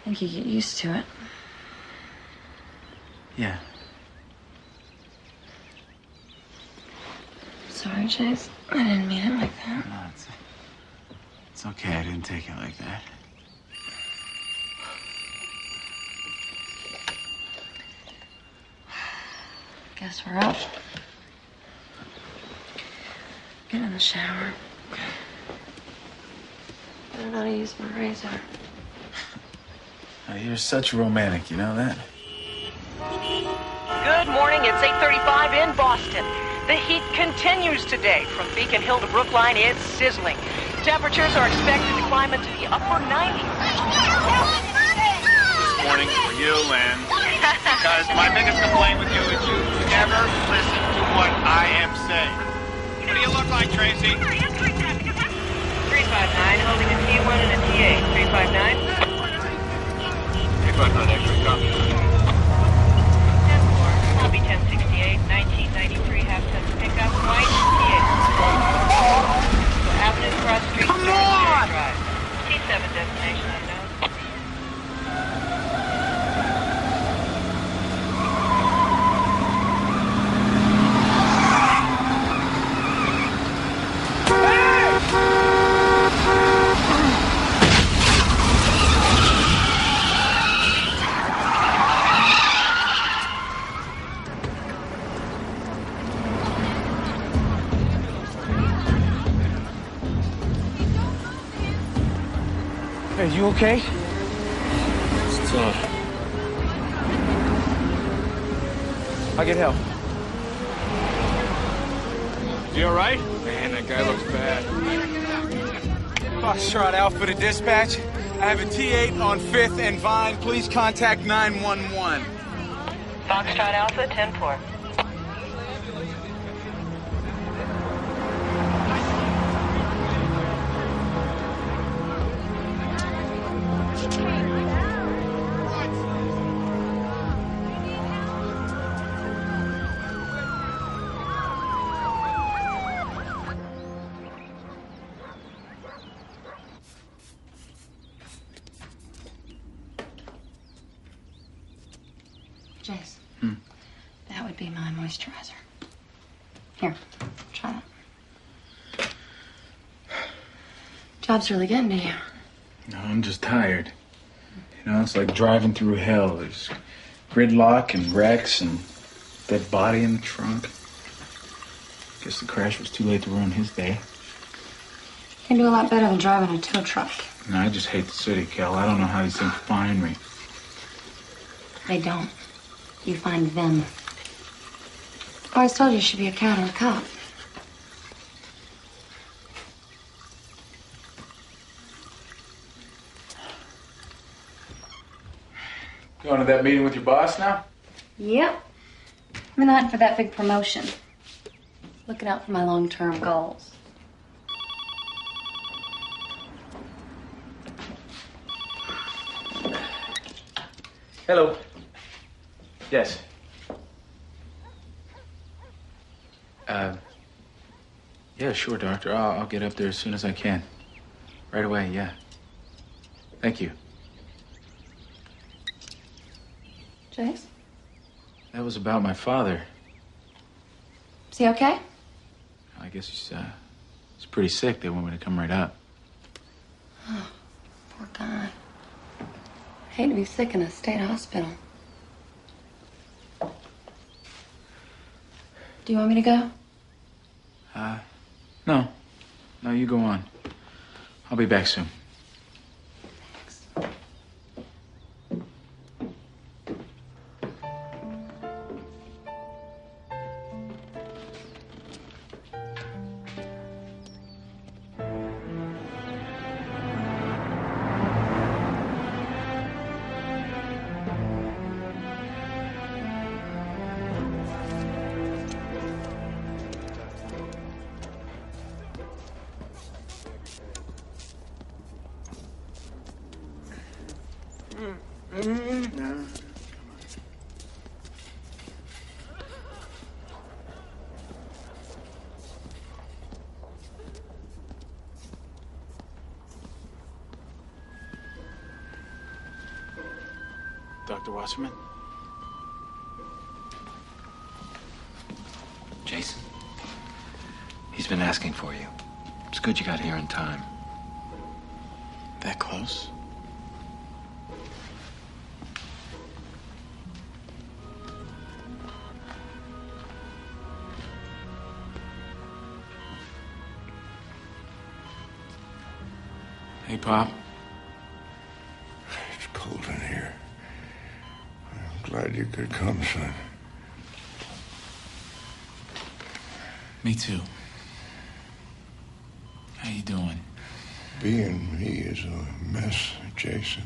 think you get used to it. Yeah. Sorry, Chase. I didn't mean it like that. No, it's okay. I didn't take it like that. Guess we're up. Get in the shower. I don't know how to use my razor. You're such a romantic, you know that? Good morning. It's 8:35 in Boston. The heat continues today. From Beacon Hill to Brookline, it's sizzling. Temperatures are expected to climb into the upper 90s. This morning for you, Lynn. Because my biggest complaint with you is you never listen to what I am saying. What do you look like, Tracy? 359, holding a T1 and a T8. 359. 359, X-ray, copy. 10-4, copy 1068, 1993, half-ton pickup, white, T8. So Avenue Cross Street, Come on! Drive. T7 destination unknown. Hey, you okay? It's tough. I'll get help. Is he all right? Man, that guy looks bad. Foxtrot Alpha to dispatch. I have a T8 on 5th and Vine. Please contact 911. Foxtrot Alpha, 10-4. Jace. That would be my moisturizer. Here, try that. Job's really getting to you. No, I'm just tired. You know, it's like driving through hell. There's gridlock and wrecks and dead body in the trunk. Guess the crash was too late to ruin his day. You can do a lot better than driving a tow truck. No, I just hate the city, Kel. I don't know how these things find me. They don't. You find them. I always told you you should be a cat or a cop. Going to that meeting with your boss now? Yep. I'm in the hunt for that big promotion. Looking out for my long-term goals. Hello. Yes. Yeah, sure, Doctor. I'll get up there as soon as I can. Right away, yeah. Thank you. Jace? That was about my father. Is he okay? I guess he's pretty sick. They want me to come right up. Oh, poor guy. I hate to be sick in a state hospital. Do you want me to go? No. No, you go on. I'll be back soon. Thanks. Dr. Wasserman? Jason, he's been asking for you. It's good you got here in time. That close? Hey, Pop. It's cold in here. I'm glad you could come, son. Me too. How you doing? Being me is a mess, Jason.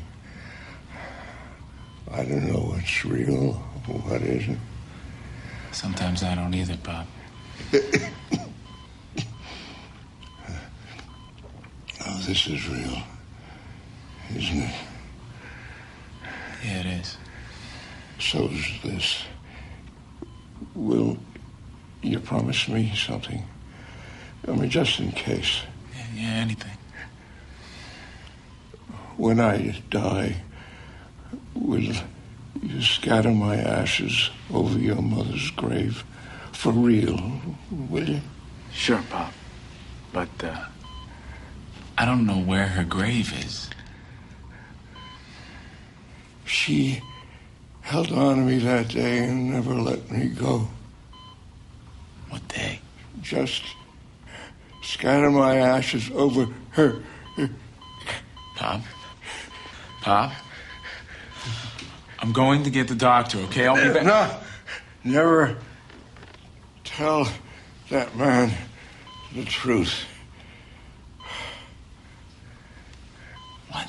I don't know what's real, what isn't. Sometimes I don't either, Pop. Oh, this is real, isn't it? Yeah, it is. So's this. Will you promise me something? I mean, just in case. Yeah, anything. When I die, will you scatter my ashes over your mother's grave? For real, will you? Sure, Pop. But, I don't know where her grave is. She held on to me that day and never let me go. What day? Just scatter my ashes over her. Pop? Pop? I'm going to get the doctor, okay? I'll be back. No, never tell that man the truth. What?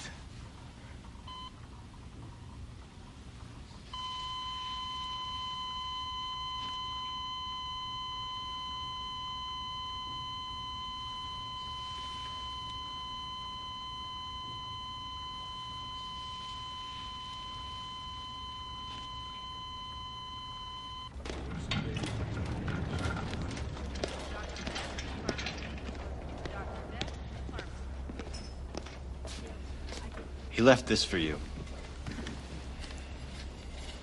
He left this for you.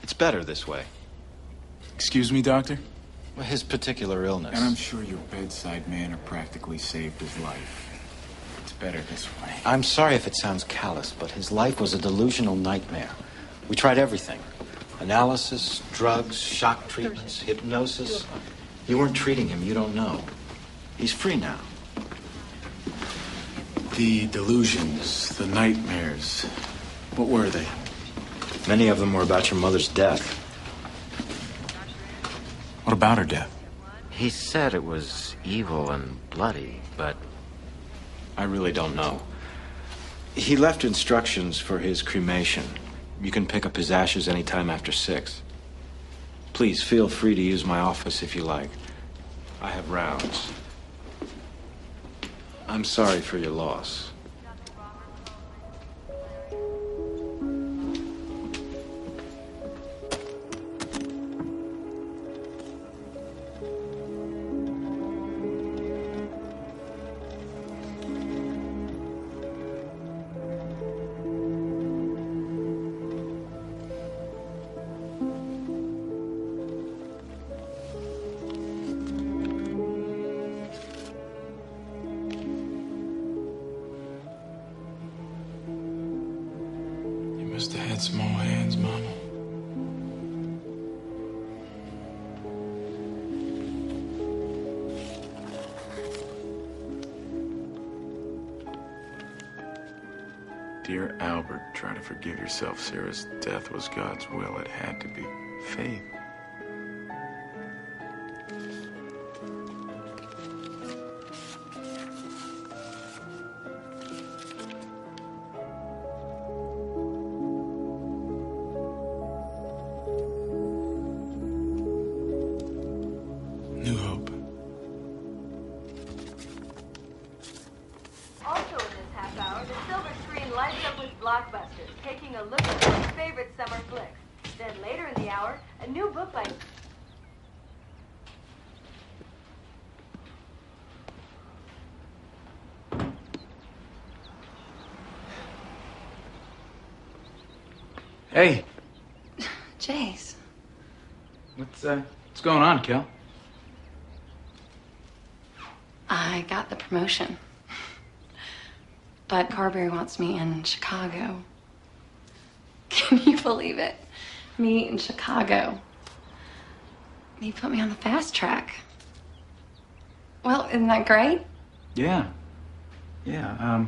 It's better this way. Excuse me, Doctor? Well, his particular illness. And I'm sure your bedside manner practically saved his life. It's better this way. I'm sorry if it sounds callous, but his life was a delusional nightmare. We tried everything. Analysis, drugs, shock treatments, hypnosis. You weren't treating him, you don't know. He's free now. The delusions, the nightmares, what were they? Many of them were about your mother's death. What about her death? He said it was evil and bloody, but I really don't know. He left instructions for his cremation. You can pick up his ashes anytime after 6. Please feel free to use my office if you like. I have rounds. I'm sorry for your loss. Must have had small hands, Mama. Dear Albert, try to forgive yourself. Sarah's death was God's will. It had to be. Faith. New Hope. Also in this half hour, the silver screen lights up with blockbusters, taking a look at your favorite summer flicks. Then later in the hour, a new book by... Hey, Jace. What's going on, Kel? I got the promotion. But Carberry wants me in Chicago. Can you believe it? Me in Chicago. He put me on the fast track. Well, isn't that great? Yeah. Yeah,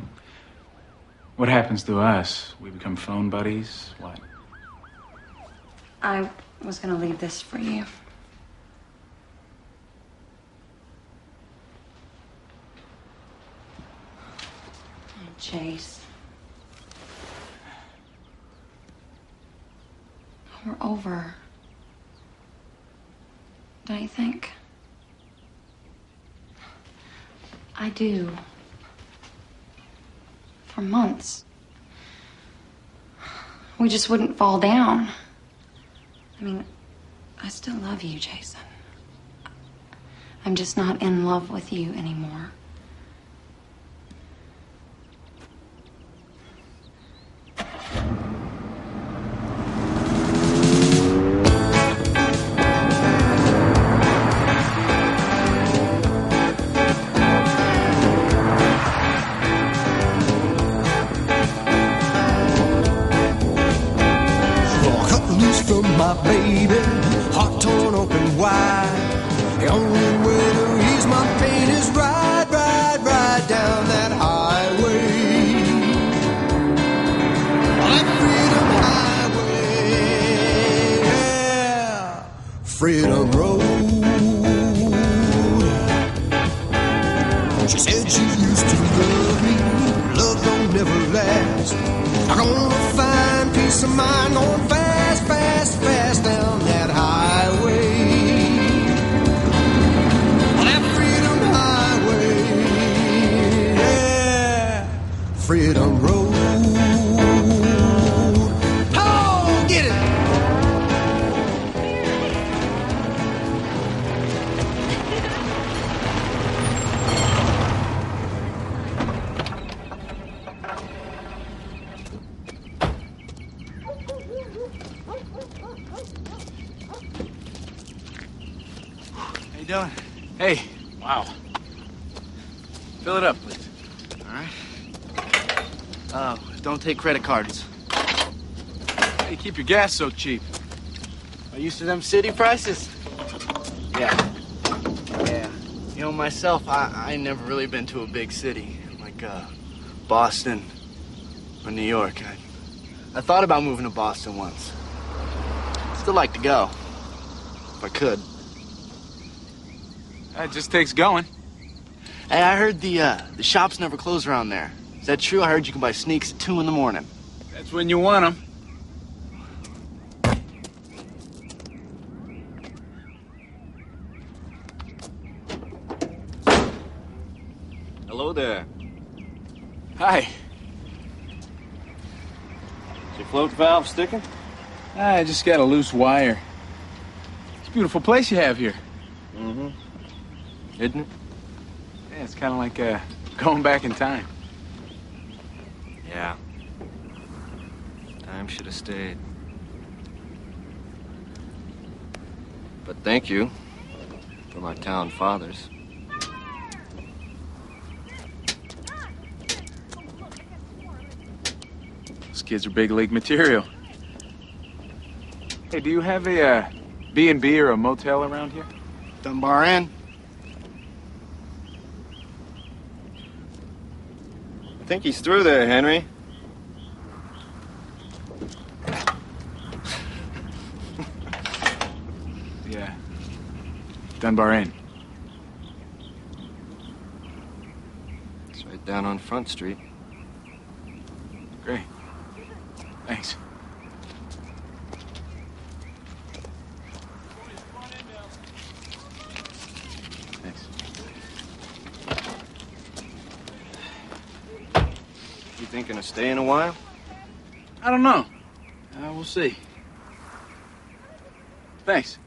what happens to us? We become phone buddies? What? I was gonna leave this for you. Oh, Chase. We're over. Don't you think? I do. For months. We just wouldn't fall down. I mean, I still love you, Jason. I'm just not in love with you anymore. Baby, heart torn open wide. The only way to ease my pain is ride down that highway. That freedom highway, yeah. Freedom Road. She said she used to love me. Love don't never last. I'm gonna find peace of mind, going fast down that highway. That freedom highway, yeah. Freedom Road. Oh, get it! Doing? Hey. Wow. Fill it up, please. All right. Don't take credit cards. Hey, keep your gas so cheap. Are you used to them city prices? Yeah. You know, myself, I never really been to a big city like Boston or New York. I thought about moving to Boston once. Still like to go, if I could. It just takes going. Hey, I heard the shops never close around there. Is that true? I heard you can buy sneaks at 2 in the morning. That's when you want them. Hello there. Hi. Is your float valve sticking? I just got a loose wire. It's a beautiful place you have here. Mm-hmm. Isn't it? Yeah, it's kind of like going back in time. Yeah. Time should have stayed. But thank you for my town fathers. Those kids are big league material. Hey, do you have a B&B or a motel around here? Dunbar Inn. I think he's through there, Henry. Yeah. Dunbar Inn. It's right down on Front Street. Great. Thanks. Thanks. You thinking of staying a while? I don't know. We'll see. Thanks.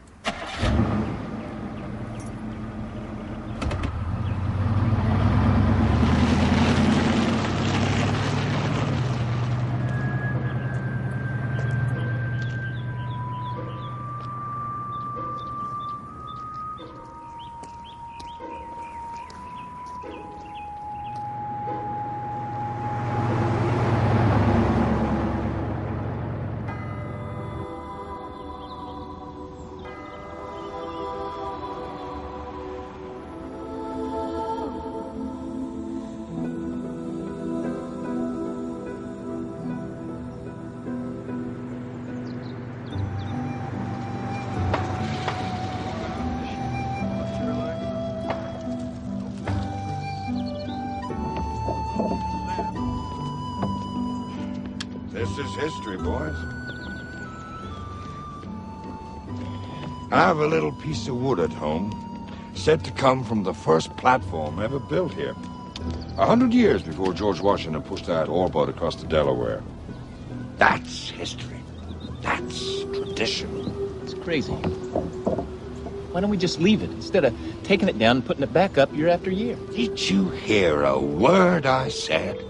is history, boys. I have a little piece of wood at home, said to come from the first platform ever built here. 100 years before George Washington pushed that ore boat across the Delaware. That's history. That's tradition. It's crazy. Why don't we just leave it instead of taking it down and putting it back up year after year? Did you hear a word I said?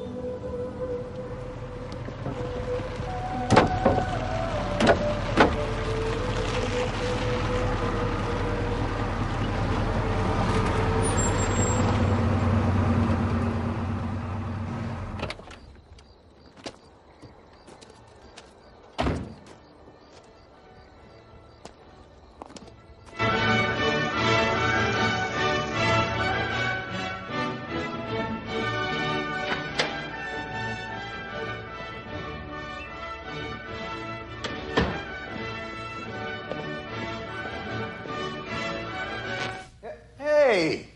Hey!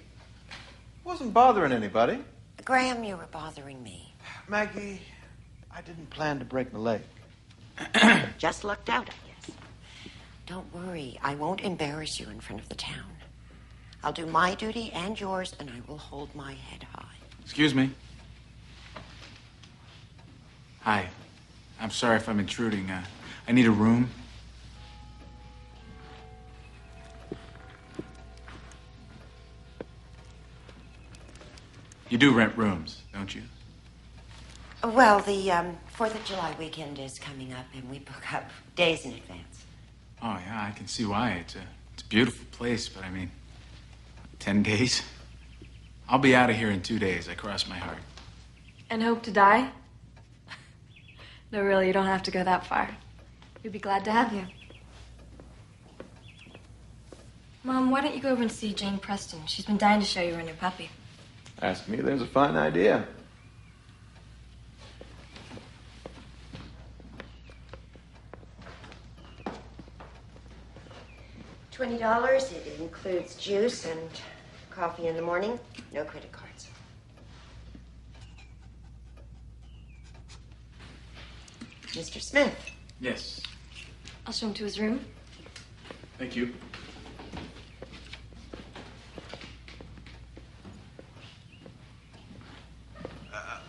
Wasn't bothering anybody. Graham, you were bothering me. Maggie, I didn't plan to break my leg. Just lucked out, I guess. Don't worry. I won't embarrass you in front of the town. I'll do my duty and yours, and I will hold my head high. Excuse me. Hi. I'm sorry if I'm intruding. I need a room. You do rent rooms, don't you? Well, the 4th of July weekend is coming up, and we book up days in advance. Oh, yeah, I can see why. It's a beautiful place, but I mean, 10 days? I'll be out of here in 2 days, I cross my heart. And hope to die? No, really, you don't have to go that far. We'd be glad to have you. Mom, why don't you go over and see Jane Preston? She's been dying to show you her new puppy. Ask me, there's a fine idea. $20. It includes juice and coffee in the morning. No credit cards. Mr. Smith. Yes. I'll show him to his room. Thank you.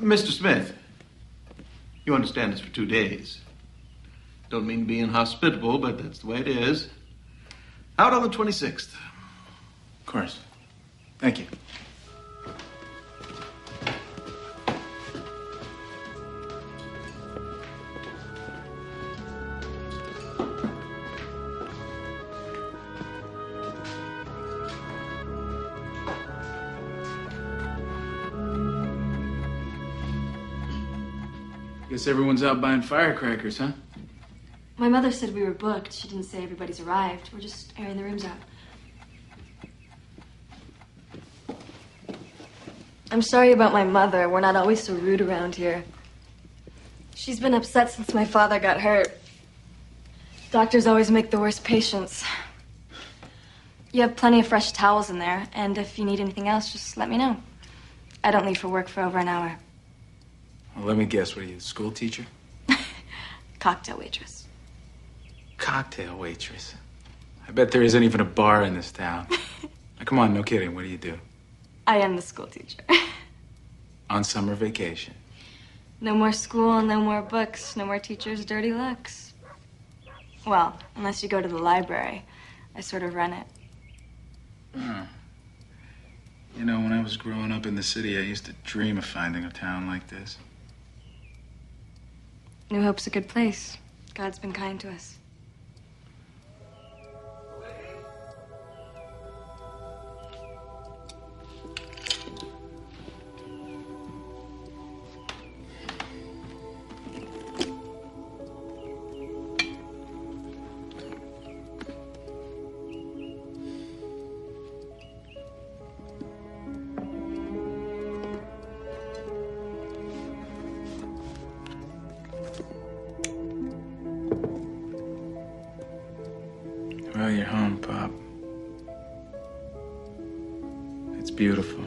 Mr. Smith, you understand it's for 2 days. Don't mean to be inhospitable, but that's the way it is. Out on the 26th. Of course. Thank you. Guess everyone's out buying firecrackers, huh? My mother said we were booked. She didn't say everybody's arrived. We're just airing the rooms out. I'm sorry about my mother. We're not always so rude around here. She's been upset since my father got hurt. Doctors always make the worst patients. You have plenty of fresh towels in there, and if you need anything else, just let me know. I don't leave for work for over an hour. Well, let me guess. What are you, a school teacher? Cocktail waitress. Cocktail waitress. I bet there isn't even a bar in this town. Now, come on, no kidding. What do you do? I am the school teacher. On summer vacation. No more school, no more books, no more teachers' dirty looks. Well, unless you go to the library. I sort of run it. Oh. You know, when I was growing up in the city, I used to dream of finding a town like this. New Hope's a good place. God's been kind to us. Well, you're home, Pop. It's beautiful.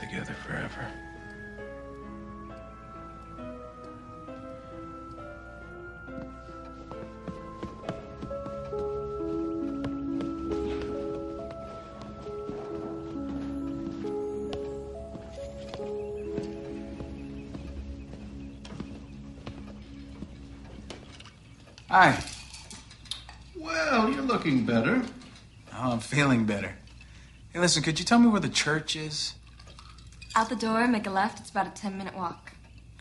together forever. Hi. Well, you're looking better. Oh, I'm feeling better. Hey, listen, could you tell me where the church is? Out the door, make a left. It's about a 10-minute walk.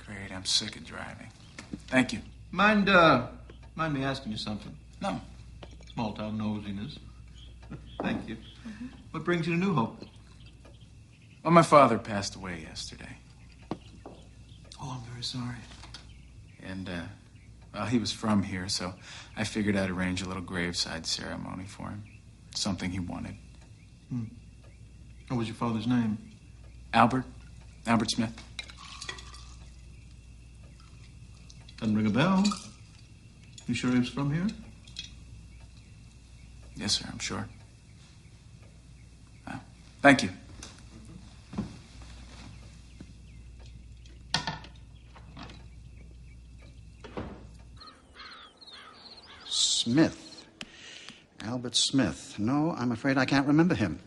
Great, I'm sick of driving. Thank you. Mind me asking you something? No. Small town nosiness. Thank you. What brings you to New Hope? Well, my father passed away yesterday. Oh, I'm very sorry. And, well, he was from here, so I figured I'd arrange a little graveside ceremony for him. Something he wanted. What was your father's name? Albert Smith. Doesn't ring a bell. You sure he was from here? Yes, sir, I'm sure. Thank you. Smith. Albert Smith. No, I'm afraid I can't remember him.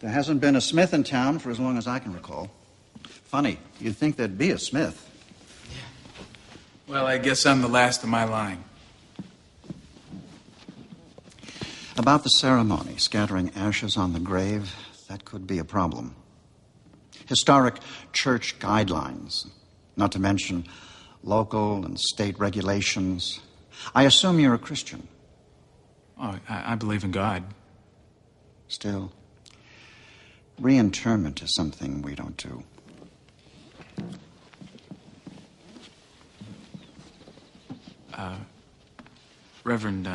There hasn't been a Smith in town for as long as I can recall. Funny, you'd think there'd be a Smith. Well, I guess I'm the last of my line. About the ceremony, scattering ashes on the grave, that could be a problem. Historic church guidelines, not to mention local and state regulations. I assume you're a Christian. Oh, I believe in God. Still, reinterment is something we don't do. Reverend,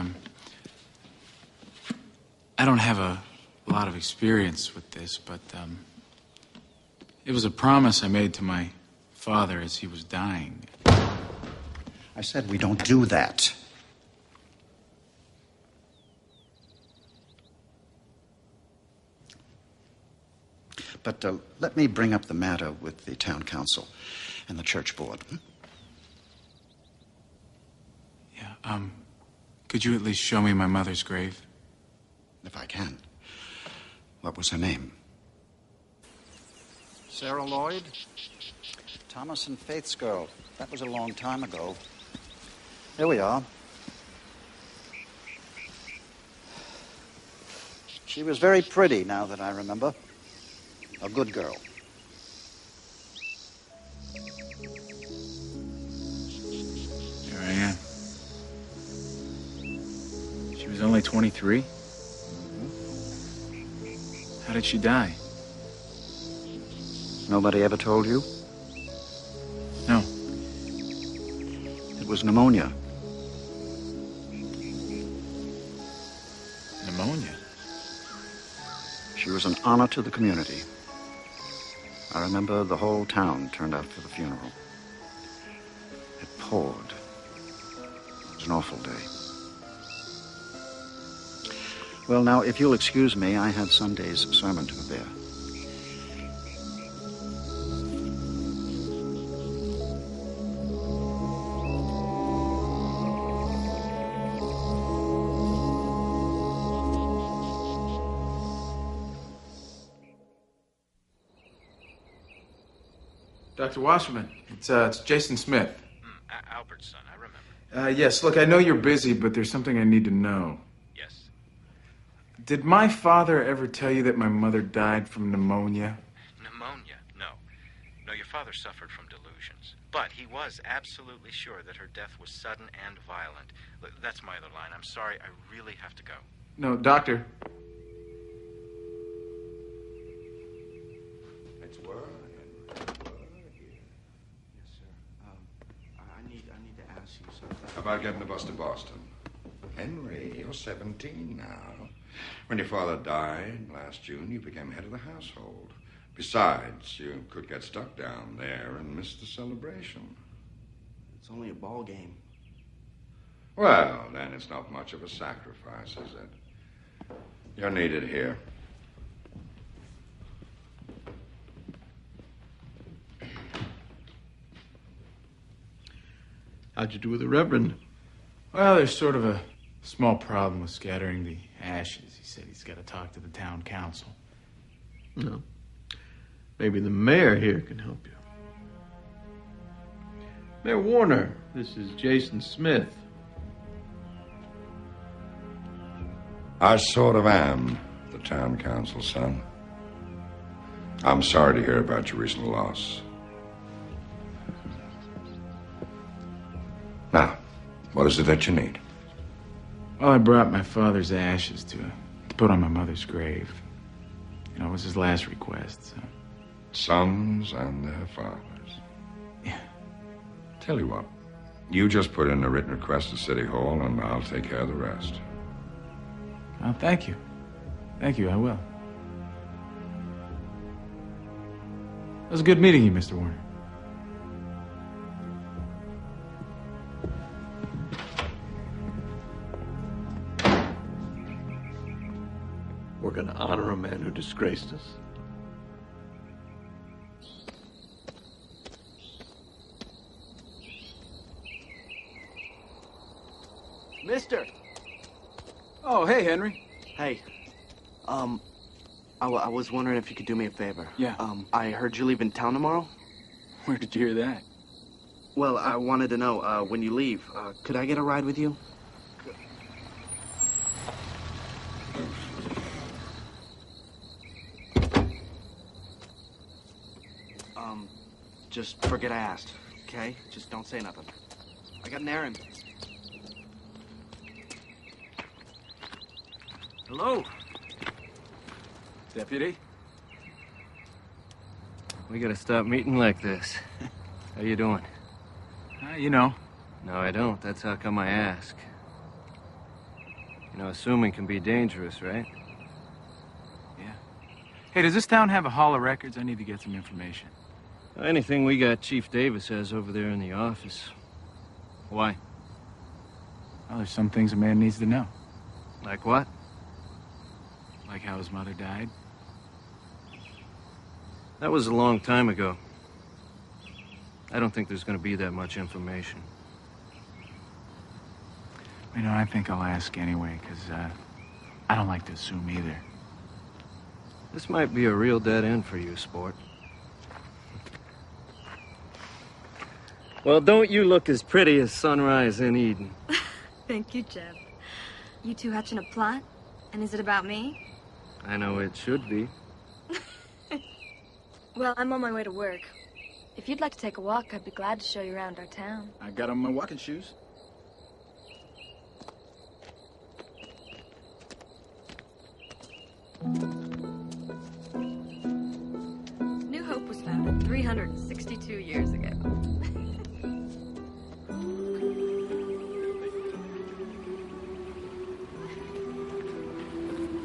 I don't have a lot of experience with this, but it was a promise I made to my father as he was dying. I said we don't do that. But let me bring up the matter with the town council and the church board. Yeah, could you at least show me my mother's grave? If I can. What was her name? Sarah Lloyd? Thomas and Faith's girl. That was a long time ago. Here we are. She was very pretty, now that I remember. A good girl. Here I am. She was only 23? How did she die? Nobody ever told you? No. It was pneumonia. Pneumonia? She was an honor to the community. I remember the whole town turned out for the funeral. It poured. It was an awful day. Well, now, if you'll excuse me, I had Sunday's sermon to prepare. Dr. Wasserman, it's Jason Smith. Albert's son, I remember. Yes, look, I know you're busy, but there's something I need to know. Yes. Did my father ever tell you that my mother died from pneumonia? Pneumonia? No. No, your father suffered from delusions. But he was absolutely sure that her death was sudden and violent. Look, that's my other line. I'm sorry, I really have to go. No, doctor. Let's work. I need to ask you something. How about getting the bus to Boston? Henry, you're 17 now. When your father died last June, you became head of the household. Besides, you could get stuck down there and miss the celebration. It's only a ball game. Well, then it's not much of a sacrifice, is it? You're needed here. How'd you do with the Reverend? Well, there's sort of a small problem with scattering the ashes. He said he's got to talk to the town council. No. Maybe the mayor here can help you. Mayor Warner, this is Jason Smith. I sort of am the town council's son. I'm sorry to hear about your recent loss. Now, what is it that you need? Well, I brought my father's ashes to put on my mother's grave. You know, it was his last request, so. Sons and their fathers. Yeah. Tell you what, you just put in a written request to City Hall, and I'll take care of the rest. Oh, thank you. Thank you, I will. It was good meeting you, Mr. Warner. We're gonna honor a man who disgraced us. Mister! Oh, hey, Henry. Hey, I was wondering if you could do me a favor. Yeah. I heard you leaving town tomorrow. Where did you hear that? Well, I wanted to know, when you leave, could I get a ride with you? Just forget I asked, okay? Just don't say nothing. I got an errand. Hello. Deputy? We gotta stop meeting like this. How you doing? You know. No, I don't. That's how come I ask. You know, assuming can be dangerous, right? Yeah. Hey, does this town have a hall of records? I need to get some information. Anything we got, Chief Davis has over there in the office. Why? Well, there's some things a man needs to know. Like what? Like how his mother died. That was a long time ago. I don't think there's gonna be that much information. You know, I think I'll ask anyway, because I don't like to assume either. This might be a real dead end for you, sport. Well, don't you look as pretty as sunrise in Eden. Thank you, Jeff. You two hatching a plot? And is it about me? I know it should be. Well, I'm on my way to work. If you'd like to take a walk, I'd be glad to show you around our town. I got on my walking shoes. New Hope was founded 362 years ago.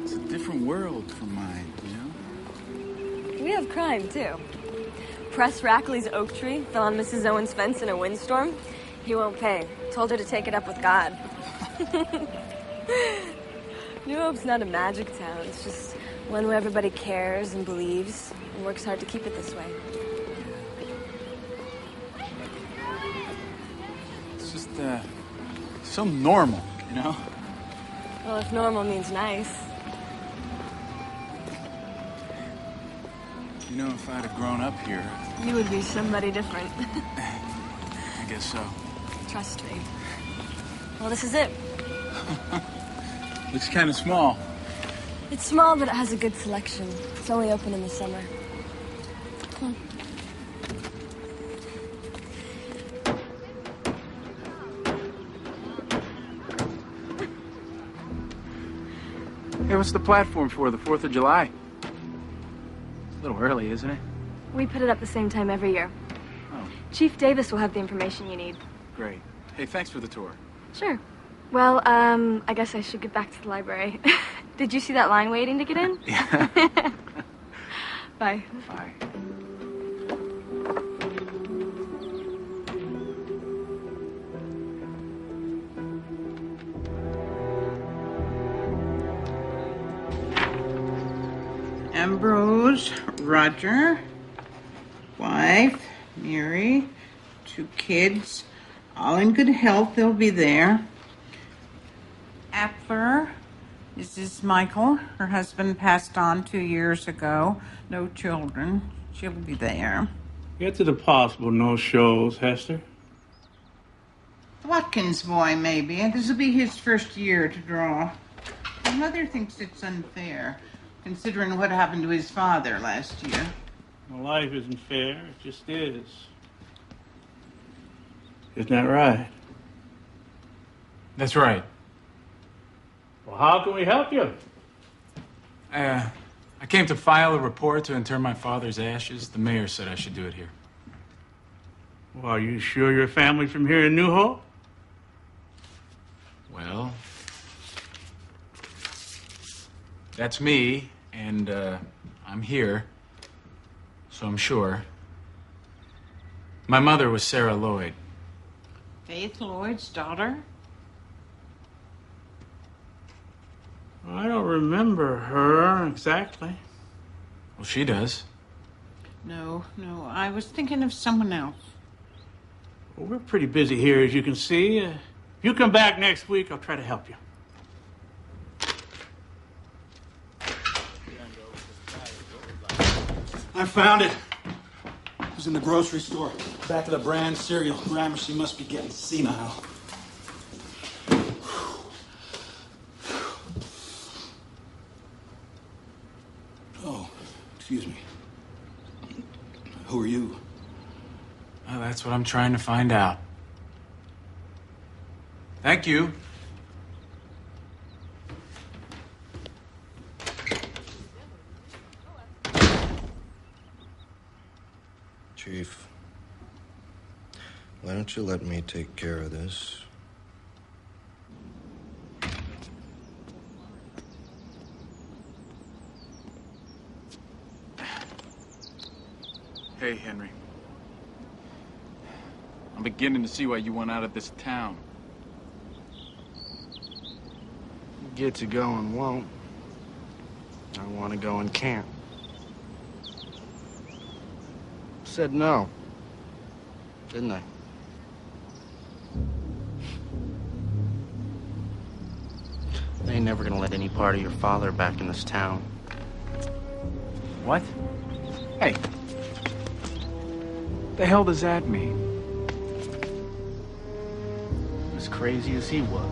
It's a different world from mine, you know? We have crime, too. Press Rackley's oak tree fell on Mrs. Owen's fence in a windstorm. He won't pay. Told her to take it up with God. New Hope's not a magic town. It's just one where everybody cares and believes and works hard to keep it this way. It's just, so normal, you know? Well, if normal means nice. You know, if I'd have grown up here... You would be somebody different. I guess so. Trust me. Well, this is it. Looks kind of small. It's small, but it has a good selection. It's only open in the summer. Come on. Hey, what's the platform for? The 4th of July? It's a little early, isn't it? We put it up the same time every year. Oh. Chief Davis will have the information you need. Great. Hey, thanks for the tour. Sure. Well, I guess I should get back to the library. Did you see that line waiting to get in? Yeah. Bye. Bye. Ambrose, Roger, wife, Mary, 2 kids, All in good health, they'll be there. Appler, Mrs. Michael, her husband passed on 2 years ago. No children. She'll be there. Get to the possible no-shows, Hester. Watkins' boy, maybe. This'll be his first year to draw. My mother thinks it's unfair, considering what happened to his father last year. Well, life isn't fair. It just is. Isn't that right? That's right. Well, how can we help you? I came to file a report to inter my father's ashes. The mayor said I should do it here. Well, are you sure your family from here in New Hope? Well, that's me, and I'm here, so I'm sure. My mother was Sarah Lloyd. Faith Lloyd's daughter? I don't remember her exactly. Well, she does. No, I was thinking of someone else. Well, we're pretty busy here, as you can see. If you come back next week, I'll try to help you. I found it. It was in the grocery store. Back of the brand cereal. Gramercy must be getting senile. Oh, excuse me. Who are you? Well, that's what I'm trying to find out. Thank you. Chief, why don't you let me take care of this? Hey, Henry. I'm beginning to see why you want out of this town. Get to go and won't. I want to go and can't. Said no, didn't I? They ain't never gonna let any part of your father back in this town. What? Hey. The hell does that mean? As crazy as he was.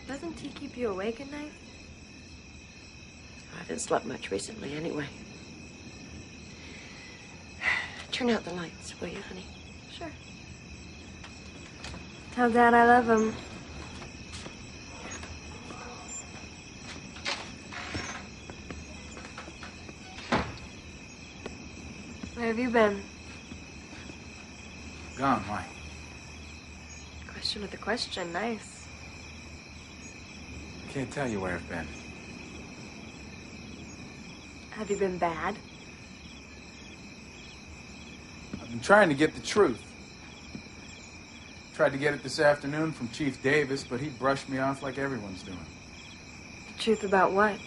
Doesn't tea keep you awake at night? I haven't slept much recently anyway. Turn out the lights, will you, honey? Sure. Tell Dad I love him. Where have you been? Gone, why? Question with a question. Nice. I can't tell you where I've been. Have you been bad? I've been trying to get the truth. Tried to get it this afternoon from Chief Davis, but he brushed me off like everyone's doing. The truth about what?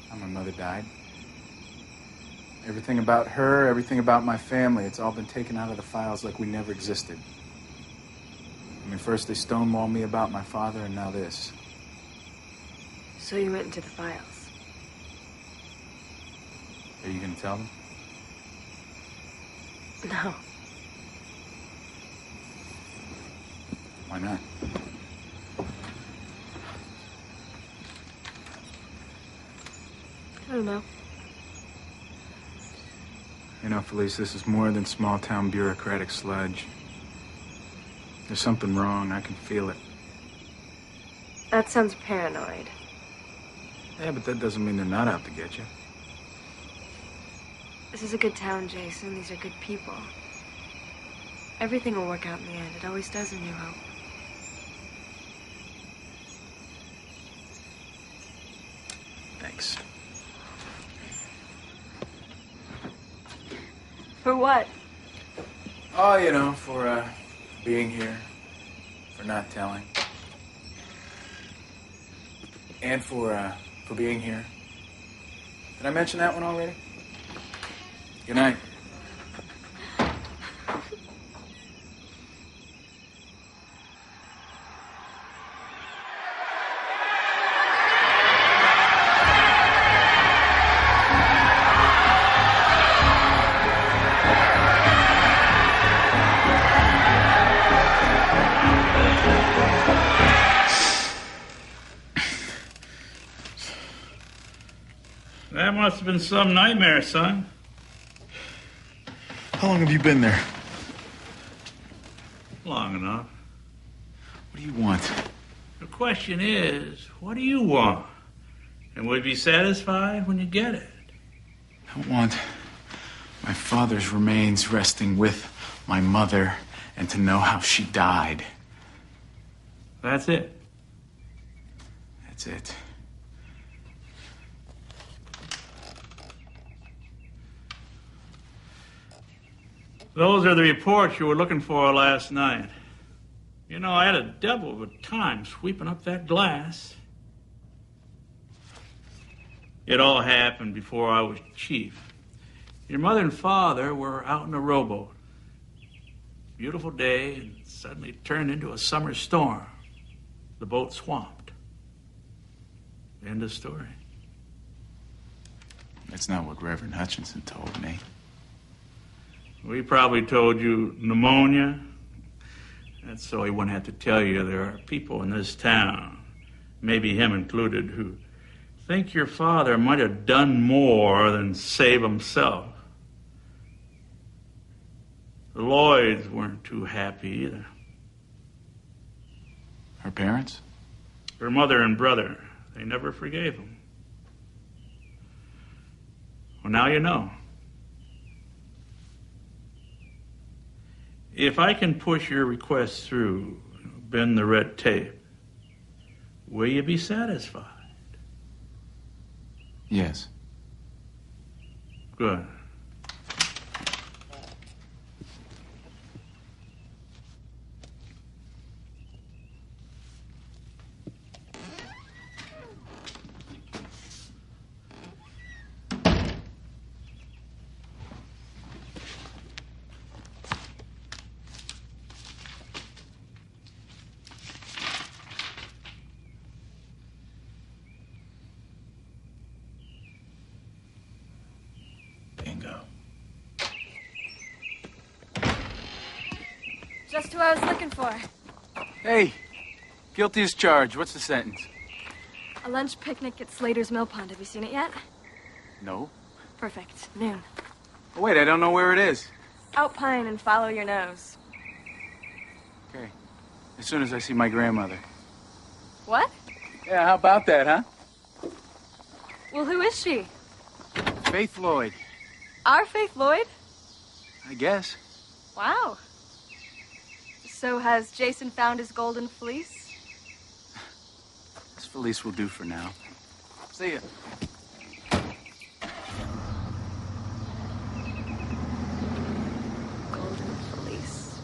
How my mother died. Everything about her, everything about my family, it's all been taken out of the files like we never existed. I mean, first they stonewalled me about my father, and now this. So you went into the files. Are you gonna tell them? No. Why not? I don't know. You know, Felice, this is more than small-town bureaucratic sludge. There's something wrong. I can feel it. That sounds paranoid. Yeah, but that doesn't mean they're not out to get you. This is a good town, Jason. These are good people. Everything will work out in the end. It always does in New Hope. Thanks. For what? Oh, you know, for being here, for not telling, and for being here. Did I mention that one already? Good night. That must have been some nightmare, son. How long have you been there? Long enough. What do you want? The question is, what do you want? And will you be satisfied when you get it? I want my father's remains resting with my mother and to know how she died. That's it. That's it. Those are the reports you were looking for last night. You know, I had a devil of a time sweeping up that glass. It all happened before I was chief. Your mother and father were out in a rowboat. Beautiful day, and suddenly it turned into a summer storm. The boat swamped. End of story. That's not what Reverend Hutchinson told me. We probably told you pneumonia. That's so he wouldn't have to tell you there are people in this town, maybe him included, who think your father might have done more than save himself. The Lloyds weren't too happy either. Her parents? Her mother and brother, they never forgave him. Well, now you know. If I can push your request through, bend the red tape, will you be satisfied? Yes. Good. Just who I was looking for. Hey, guilty as charged. What's the sentence? A lunch picnic at Slater's Mill Pond. Have you seen it yet? No. Perfect. Noon. Oh, wait, I don't know where it is. Outpine and follow your nose. Okay. As soon as I see my grandmother. What? Yeah, how about that, huh? Well, who is she? Faith Lloyd. Our Faith Lloyd? I guess. Wow. So has Jason found his golden fleece? This Felice will do for now. See ya. Golden fleece.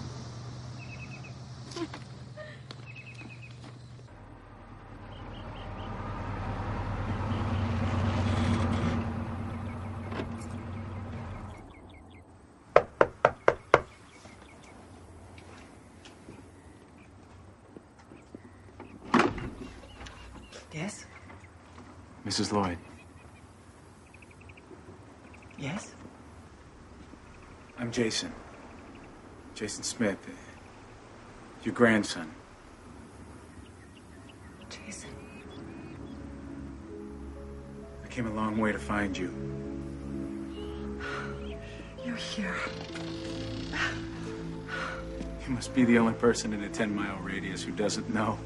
Yes? Mrs. Lloyd. Yes? I'm Jason. Jason Smith. Your grandson. Jason. I came a long way to find you. You're here. You must be the only person in a 10-mile radius who doesn't know.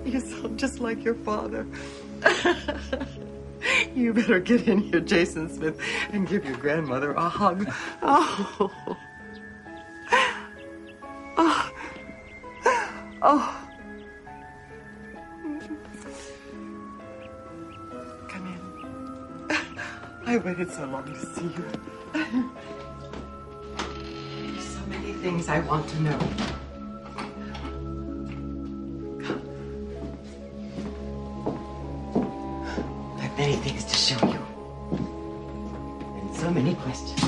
You sound just like your father. You better get in here, Jason Smith, and give your grandmother a hug. Oh. Oh. Oh. Come in. I waited so long to see you. There's so many things I want to know. Many things to show you. And so many questions.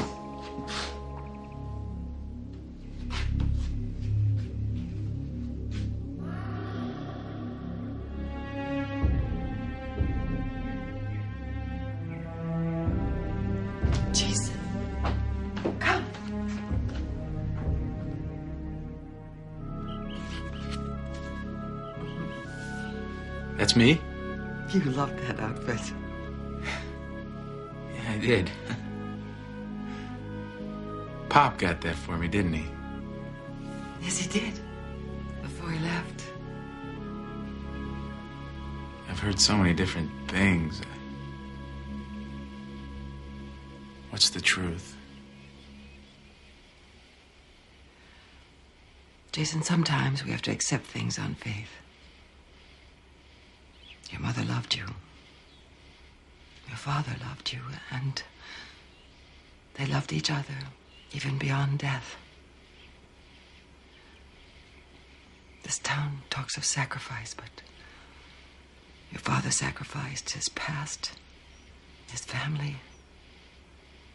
Jason, come. That's me? You loved that outfit. Yeah, I did. Pop got that for me, didn't he? Yes, he did. Before he left. I've heard so many different things. What's the truth? Jason, sometimes we have to accept things on faith. Your mother loved you. Your father loved you, and they loved each other, even beyond death. This town talks of sacrifice, but your father sacrificed his past, his family,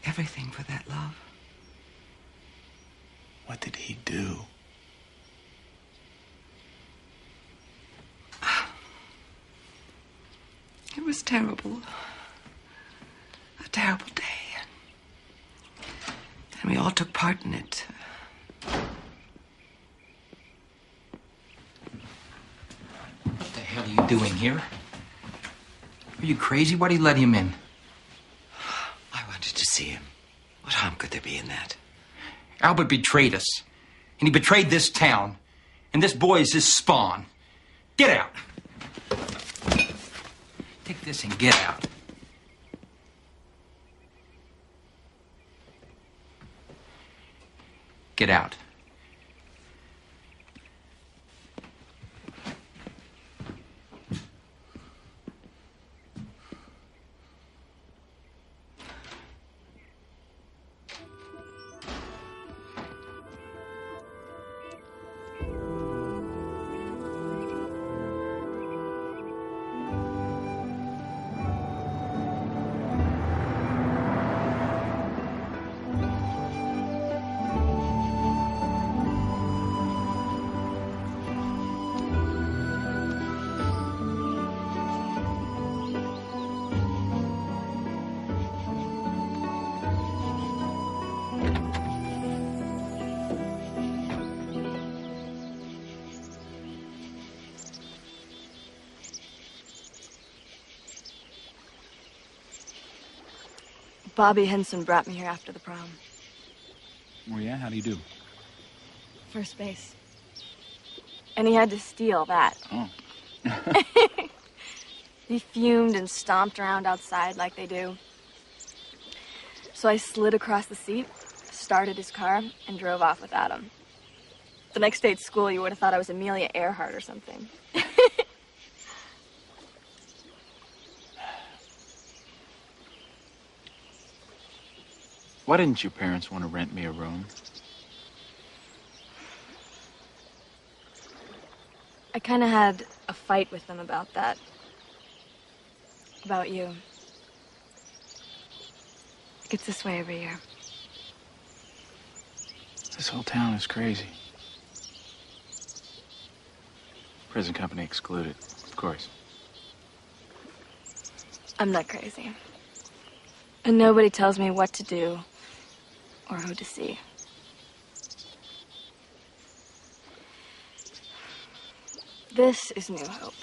everything for that love. What did he do? It was terrible. A terrible day. And we all took part in it. What the hell are you doing here? Are you crazy? Why do you let him in? I wanted to see him. What harm could there be in that? Albert betrayed us. And he betrayed this town. And this boy is his spawn. Get out. Take this and get out. Get out. Bobby Henson brought me here after the prom. Oh, yeah? How do you do? First base. And he had to steal that. Oh. He fumed and stomped around outside like they do. So I slid across the seat, started his car, and drove off without him. The next day at school, you would have thought I was Amelia Earhart or something. Why didn't your parents want to rent me a room? I kind of had a fight with them about that. About you. It gets this way every year. This whole town is crazy. Present company excluded, of course. I'm not crazy. And nobody tells me what to do or who to see. This is New Hope.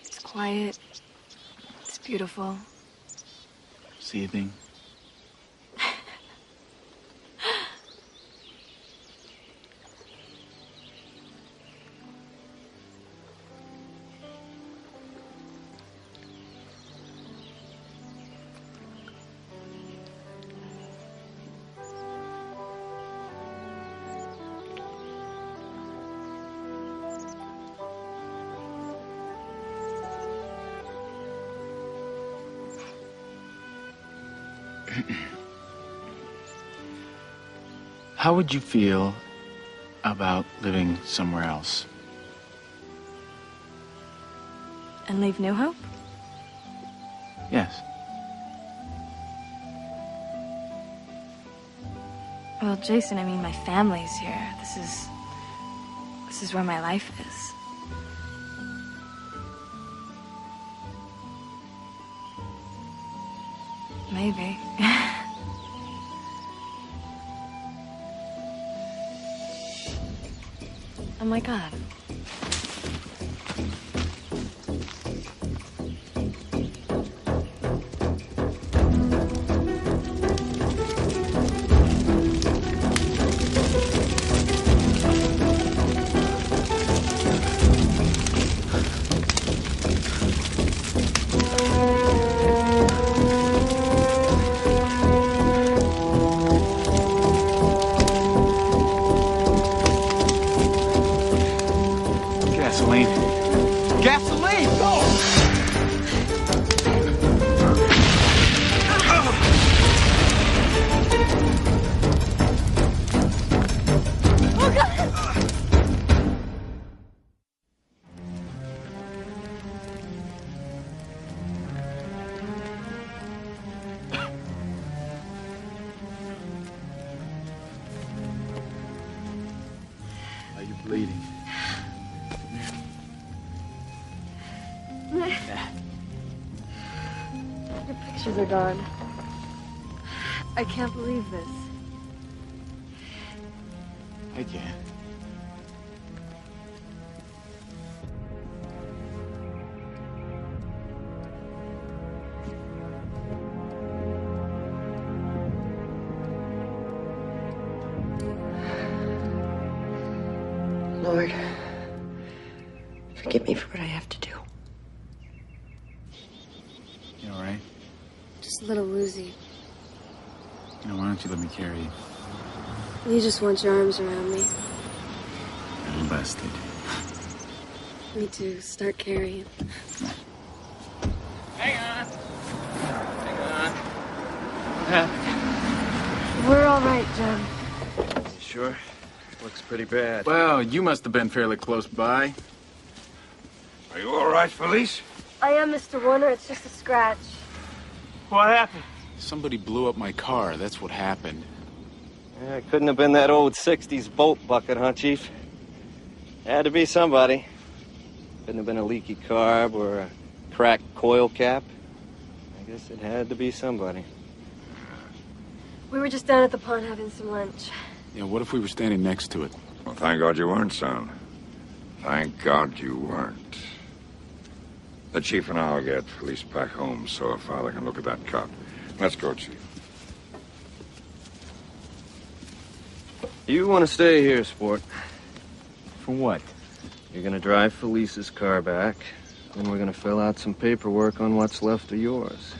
It's quiet. It's beautiful. Seething. How would you feel about living somewhere else? And leave New Hope? Yes. Well, Jason, I mean, my family's here. This is where my life is. Maybe. Oh my God. Gasoline! Go! Oh, God! Are you bleeding? Your pictures are gone. I can't believe this. I can. Lord, forgive me for what I have to do. You all right? Just a little woozy. You know, why don't you let me carry you? You just want your arms around me. I'm busted. Me too. Start carrying. Hang on. We're all right, Jen. You sure? Looks pretty bad. Well, you must have been fairly close by. Are you all right, Felice? I am, Mr. Warner. It's just a scratch. What happened? Somebody blew up my car. That's what happened. Yeah, it couldn't have been that old 60s bolt bucket, huh, Chief? Had to be somebody. Couldn't have been a leaky carb or a cracked coil cap. I guess it had to be somebody. We were just down at the pond having some lunch. Yeah, what if we were standing next to it? Well, thank God you weren't, son. Thank God you weren't. The Chief and I'll get Felice back home so her father can look at that cut. Let's go, Chief. You want to stay here, sport. For what? You're gonna drive Felice's car back, and we're gonna fill out some paperwork on what's left of yours.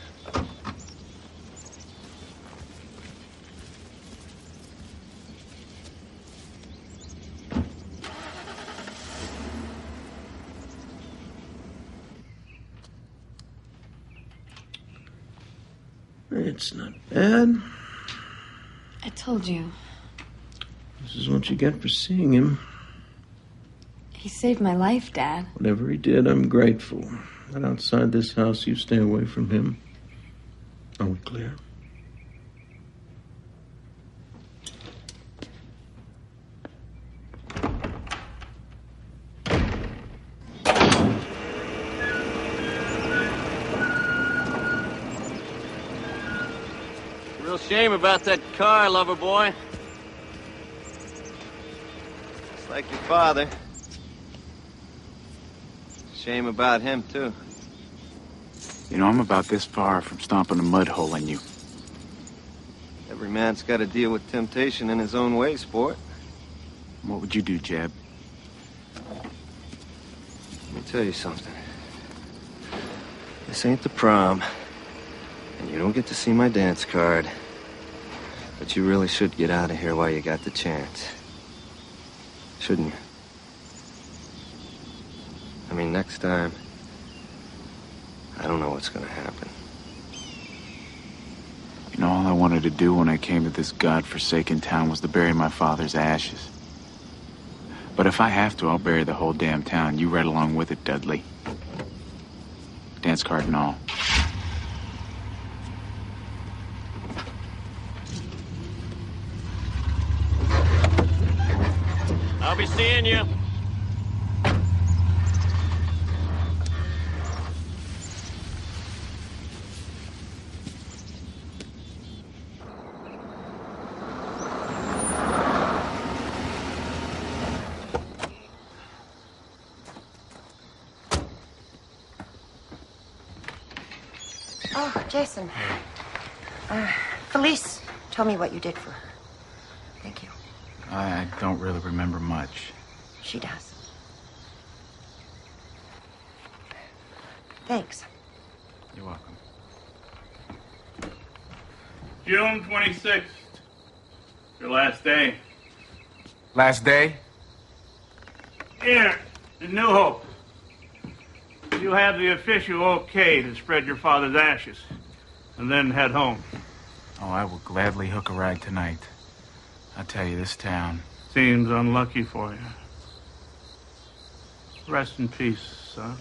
It's not bad. I told you. This is what you get for seeing him. He saved my life, Dad. Whatever he did, I'm grateful. But outside this house, you stay away from him. Are we clear? Real shame about that car, lover boy. Just like your father. Shame about him, too. You know, I'm about this far from stomping a mud hole in you. Every man's got to deal with temptation in his own way, sport. What would you do, Jeb? Let me tell you something. This ain't the prom, and you don't get to see my dance card. But you really should get out of here while you got the chance. Shouldn't you? I mean, next time, I don't know what's gonna happen. You know, all I wanted to do when I came to this godforsaken town was to bury my father's ashes. But if I have to, I'll bury the whole damn town. You right along with it, Dudley. Dance card and all. I'll be seeing you. Oh, Jason. Felice told me what you did for her. Thank you. I don't really remember much. She does. Thanks. You're welcome. June 26th. Your last day. Last day? Here, in New Hope. You have the official okay to spread your father's ashes, and then head home. Oh, I will gladly hook a ride tonight. I tell you, this town... Seems unlucky for you. Rest in peace, son.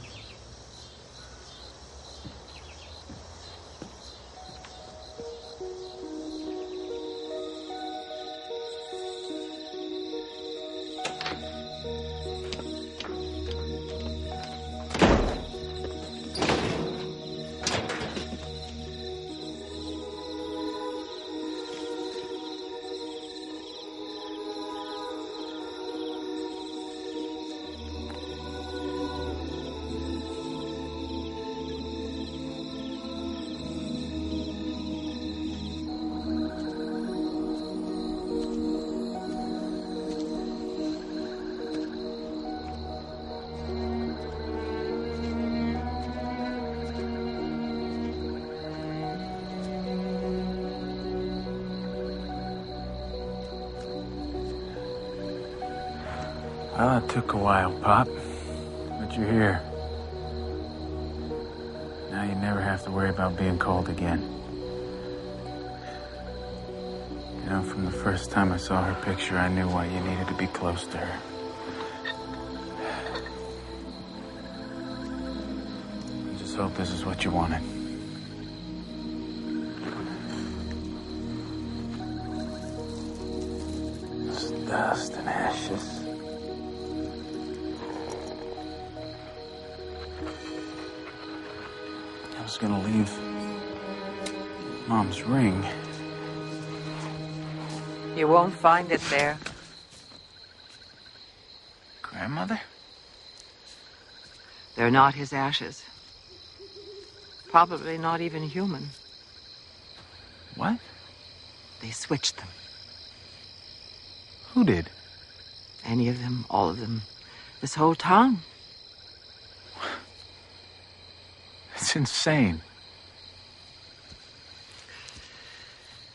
Well, it took a while, Pop. But you're here. Now you never have to worry about being cold again. You know, from the first time I saw her picture, I knew why you needed to be close to her. I just hope this is what you wanted. It's dust and ashes. I was gonna leave Mom's ring. You won't find it there. Grandmother? They're not his ashes. Probably not even human. What? They switched them. Who did? Any of them, all of them. This whole town. It's insane.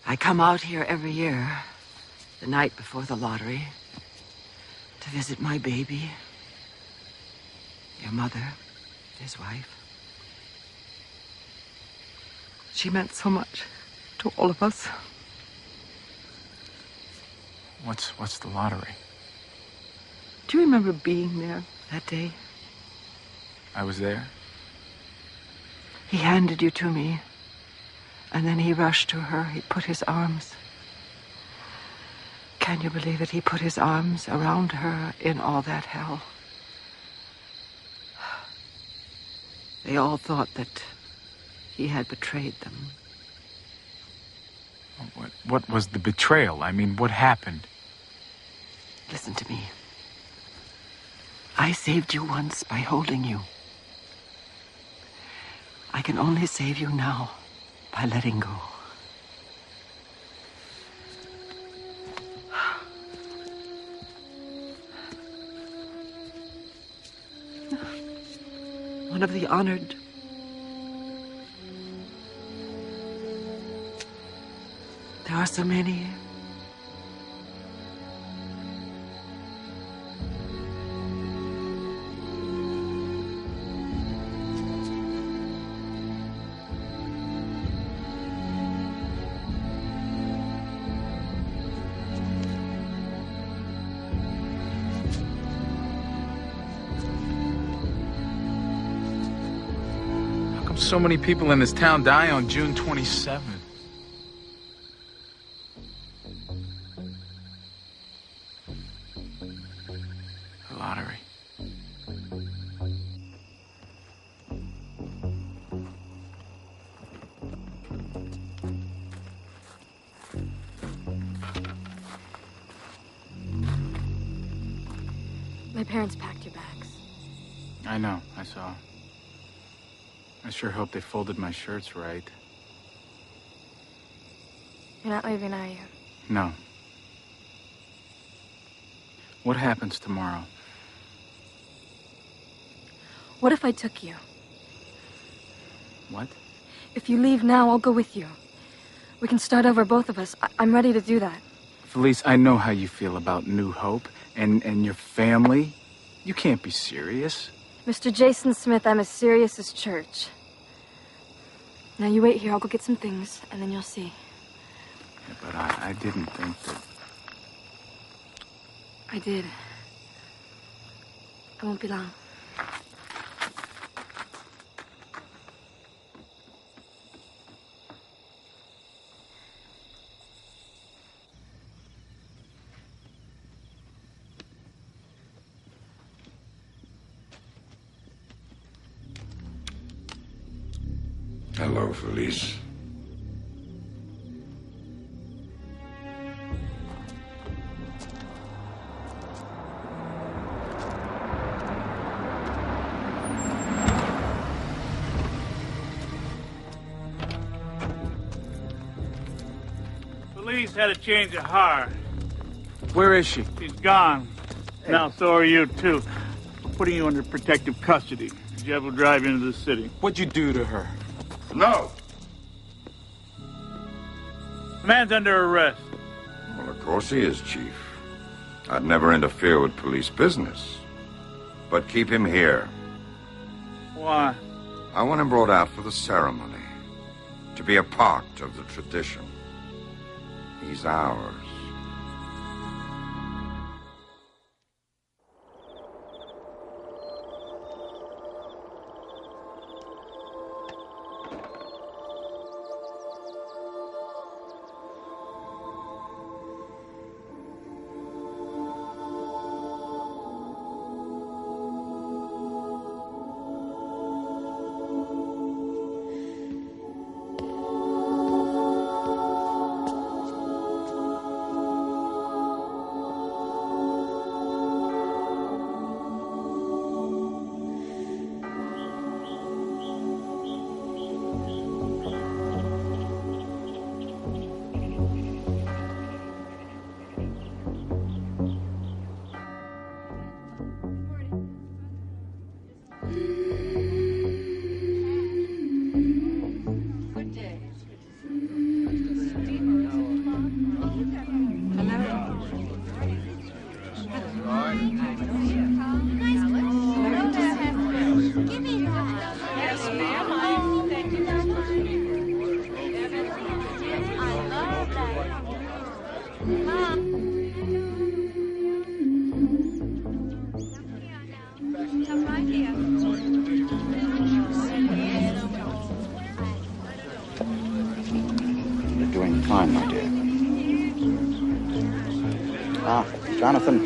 I come out here every year, the night before the lottery, to visit my baby, your mother, his wife. She meant so much to all of us. What's the lottery? Do you remember being there that day? I was there. He handed you to me, and then he rushed to her. He put his arms. Can you believe it? He put his arms around her in all that hell. They all thought that he had betrayed them. What was the betrayal? I mean, what happened? Listen to me. I saved you once by holding you. I can only save you now by letting go. One of the honored. There are so many. How come so many people in this town die on June 27th? My parents packed your bags. I know, I saw. I sure hope they folded my shirts right. You're not leaving, are you? No. What happens tomorrow? What if I took you? What? If you leave now, I'll go with you. We can start over, both of us. I'm ready to do that. Felice, I know how you feel about New Hope and your family. You can't be serious. Mr. Jason Smith, I'm as serious as church. Now you wait here, I'll go get some things, and then you'll see. Yeah, but I didn't think that... I did. I won't be long. Hello, Felice. Police had a change of heart. Where is she? She's gone. Now, so are you, too. We're putting you under protective custody. Jeff will drive you into the city. What'd you do to her? No! The man's under arrest. Well, of course he is, Chief. I'd never interfere with police business. But keep him here. Why? I want him brought out for the ceremony. To be a part of the tradition. He's ours. You're doing fine, my dear. Ah, Jonathan.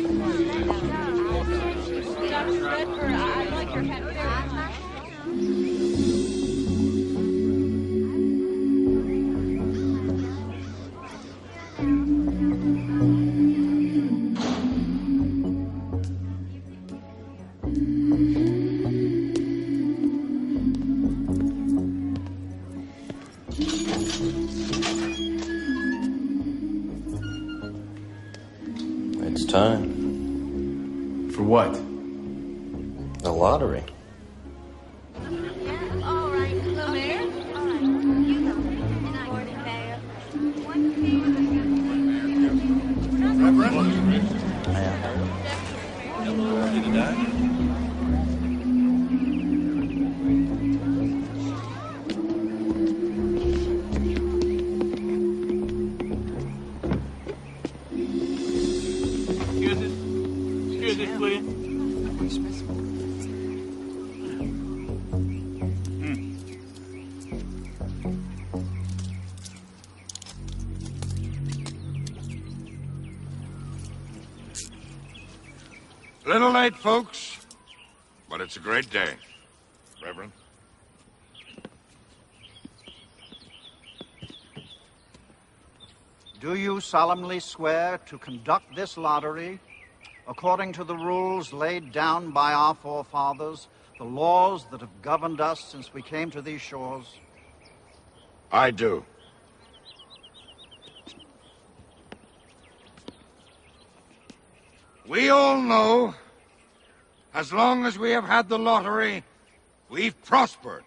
time. For what? The lottery. Excuse us, please. A little late, folks, but it's a great day. Reverend? Do you solemnly swear to conduct this lottery according to the rules laid down by our forefathers, the laws that have governed us since we came to these shores? I do. We all know, as long as we have had the lottery, we've prospered.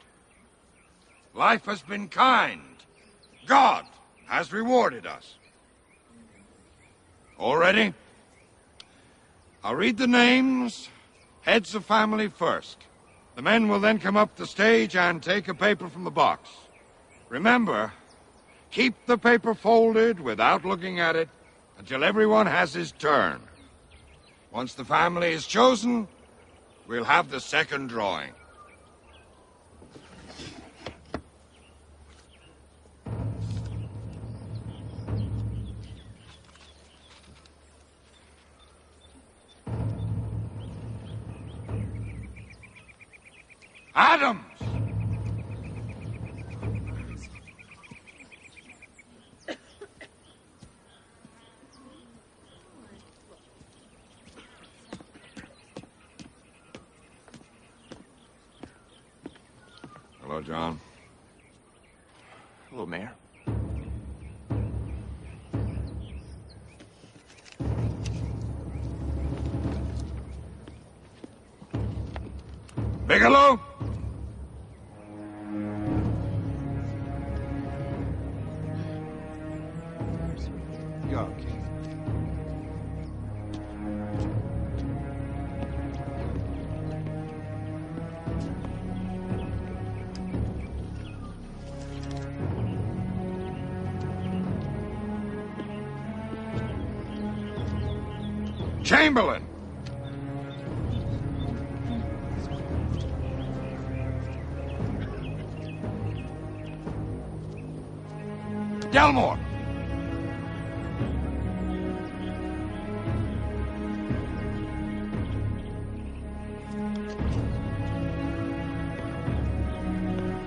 Life has been kind. God has rewarded us. All ready? I'll read the names, heads of family first. The men will then come up the stage and take a paper from the box. Remember, keep the paper folded without looking at it until everyone has his turn. Once the family is chosen, we'll have the second drawing. Adams! Hello, John. Hello, Mayor. Bigelow? York. Chamberlain! Delmore!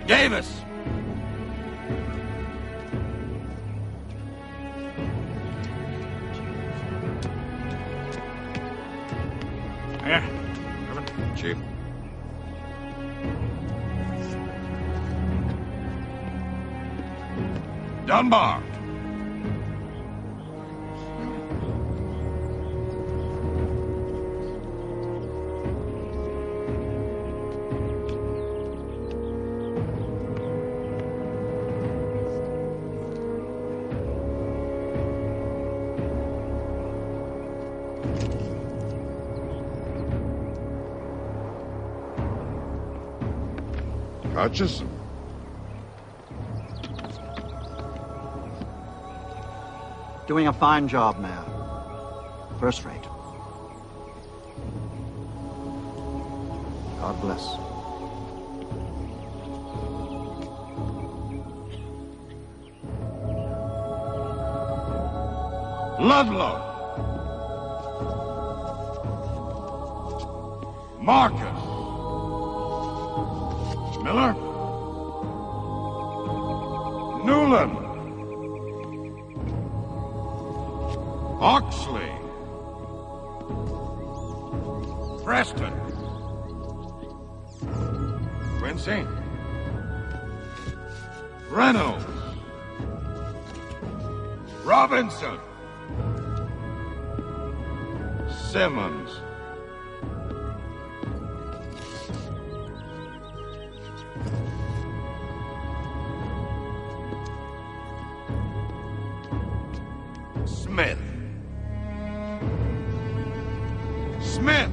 Davis! Yeah. Chief. Dunbar. Hutchison. Doing a fine job, Mayor. First rate. God bless. Ludlow. Marcus. Miller. Newland. Oxley. Preston. Quincy. Reynolds. Robinson. Simmons. Smith. Smith.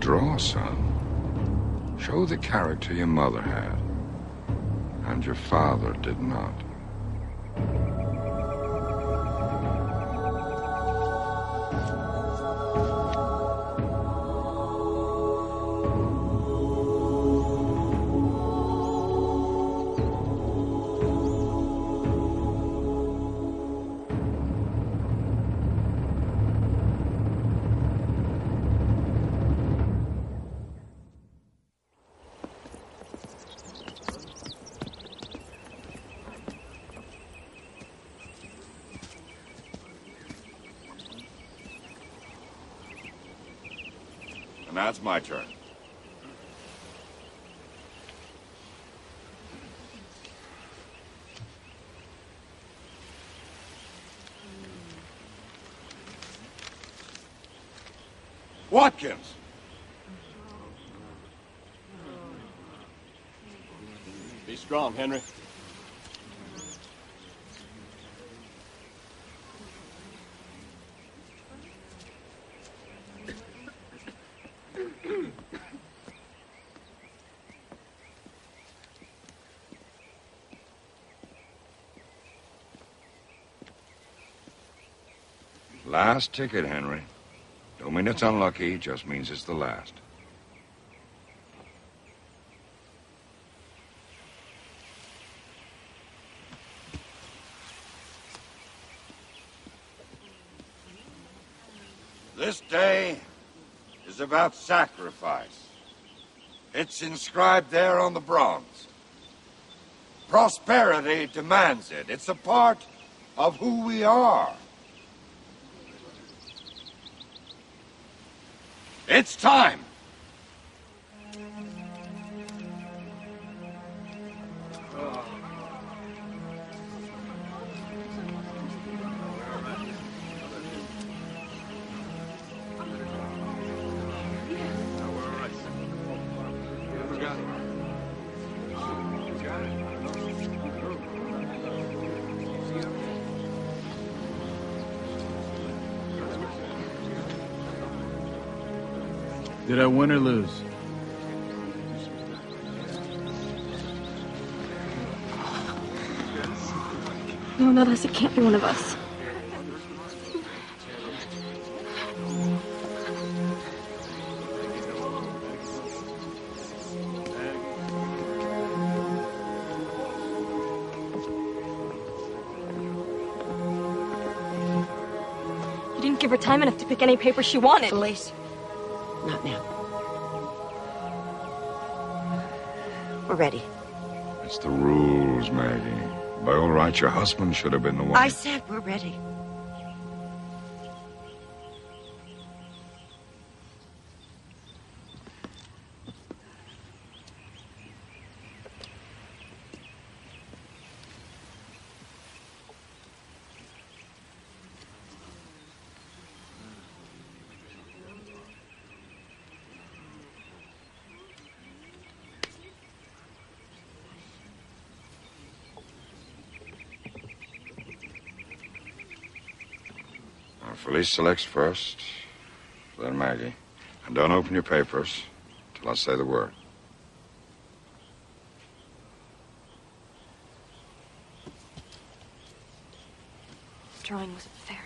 Draw, son. Show the character your mother had, and your father did not. And now it's my turn. Watkins! Be strong, Henry. Last ticket, Henry. Don't mean it's unlucky, just means it's the last. This day is about sacrifice. It's inscribed there on the bronze. Prosperity demands it. It's a part of who we are. It's time. Did I win or lose? No, not us. It can't be one of us. You didn't give her time enough to pick any paper she wanted. Felice, not now. We're ready. It's the rules, Maggie. By all rights, your husband should have been the one. I said we're ready. Felice selects first, then Maggie. And don't open your papers till I say the word. The drawing wasn't fair.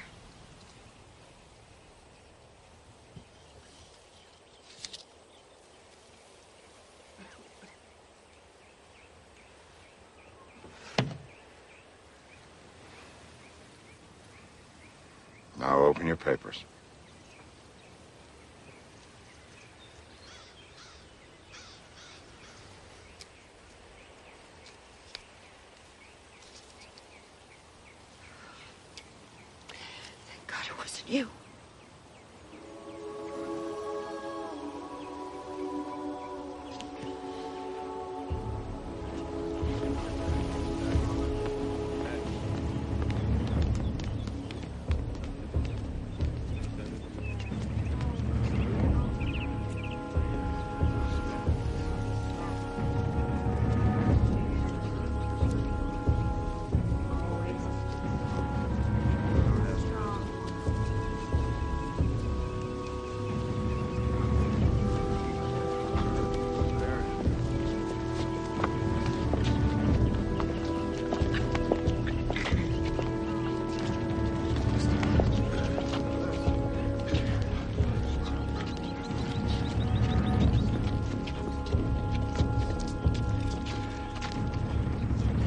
Now open your papers. You.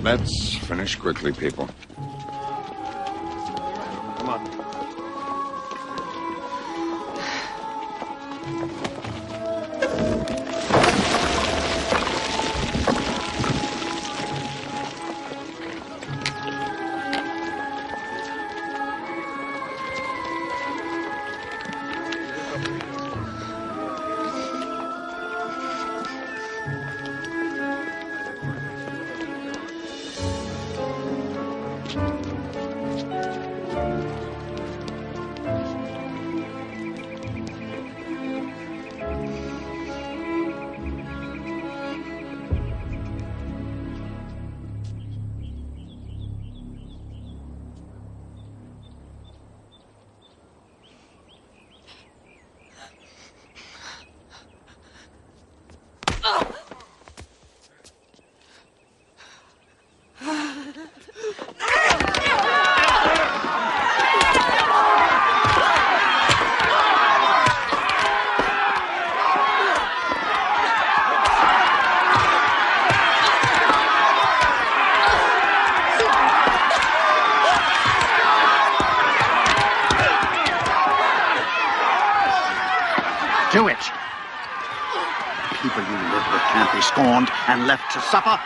Let's finish quickly, people. Come on. Do it. People you live with can't be scorned and left to suffer.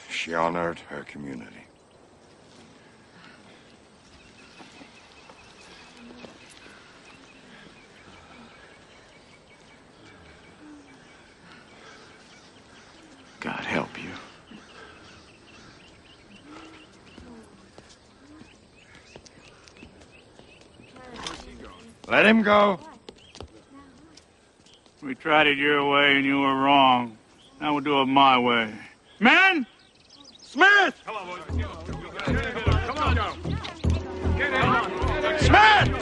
She honored her community. God help you. Let him go. We tried it your way and you were wrong. Now we'll do it my way. Men! Smith! Come on, boys. Come on, Joe. Get in. Smith!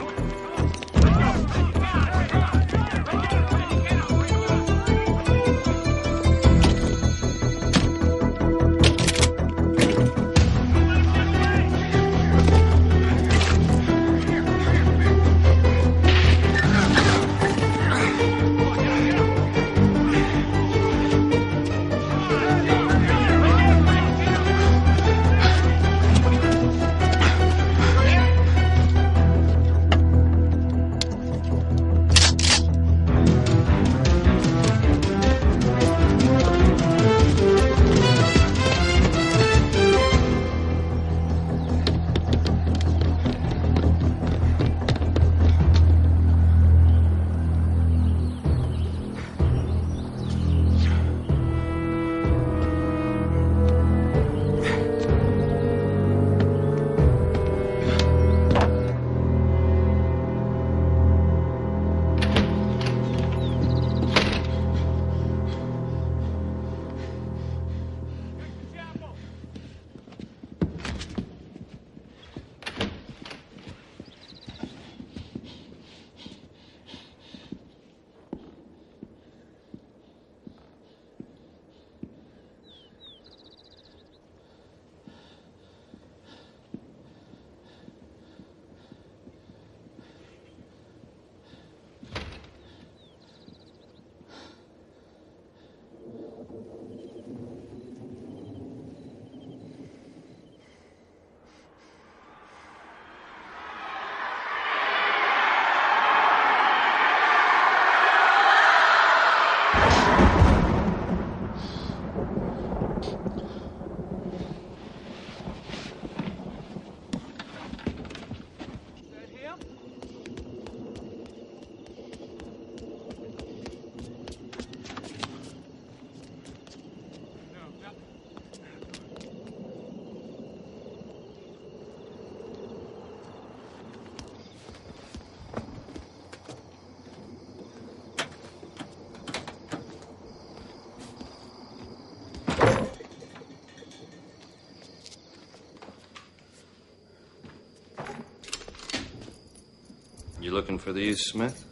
looking for these, Smith?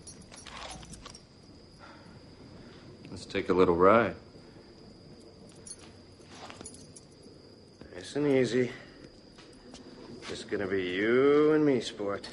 Let's take a little ride. Nice and easy. Just gonna be you and me, sport.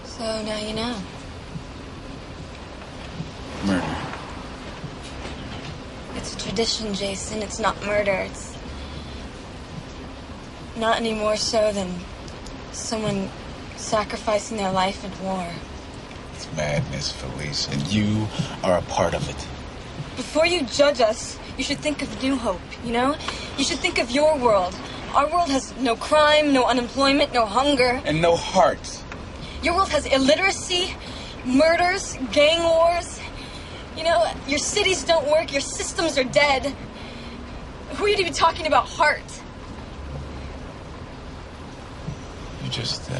So now you know. Murder. It's a tradition, Jason. It's not murder. It's not any more so than someone sacrificing their life in war. It's madness, Felice, and you are a part of it. Before you judge us, you should think of New Hope, you know? You should think of your world. Our world has no crime, no unemployment, no hunger. And no heart. Your world has illiteracy, murders, gang wars. You know, your cities don't work, your systems are dead. Who are you to be talking about heart? You just,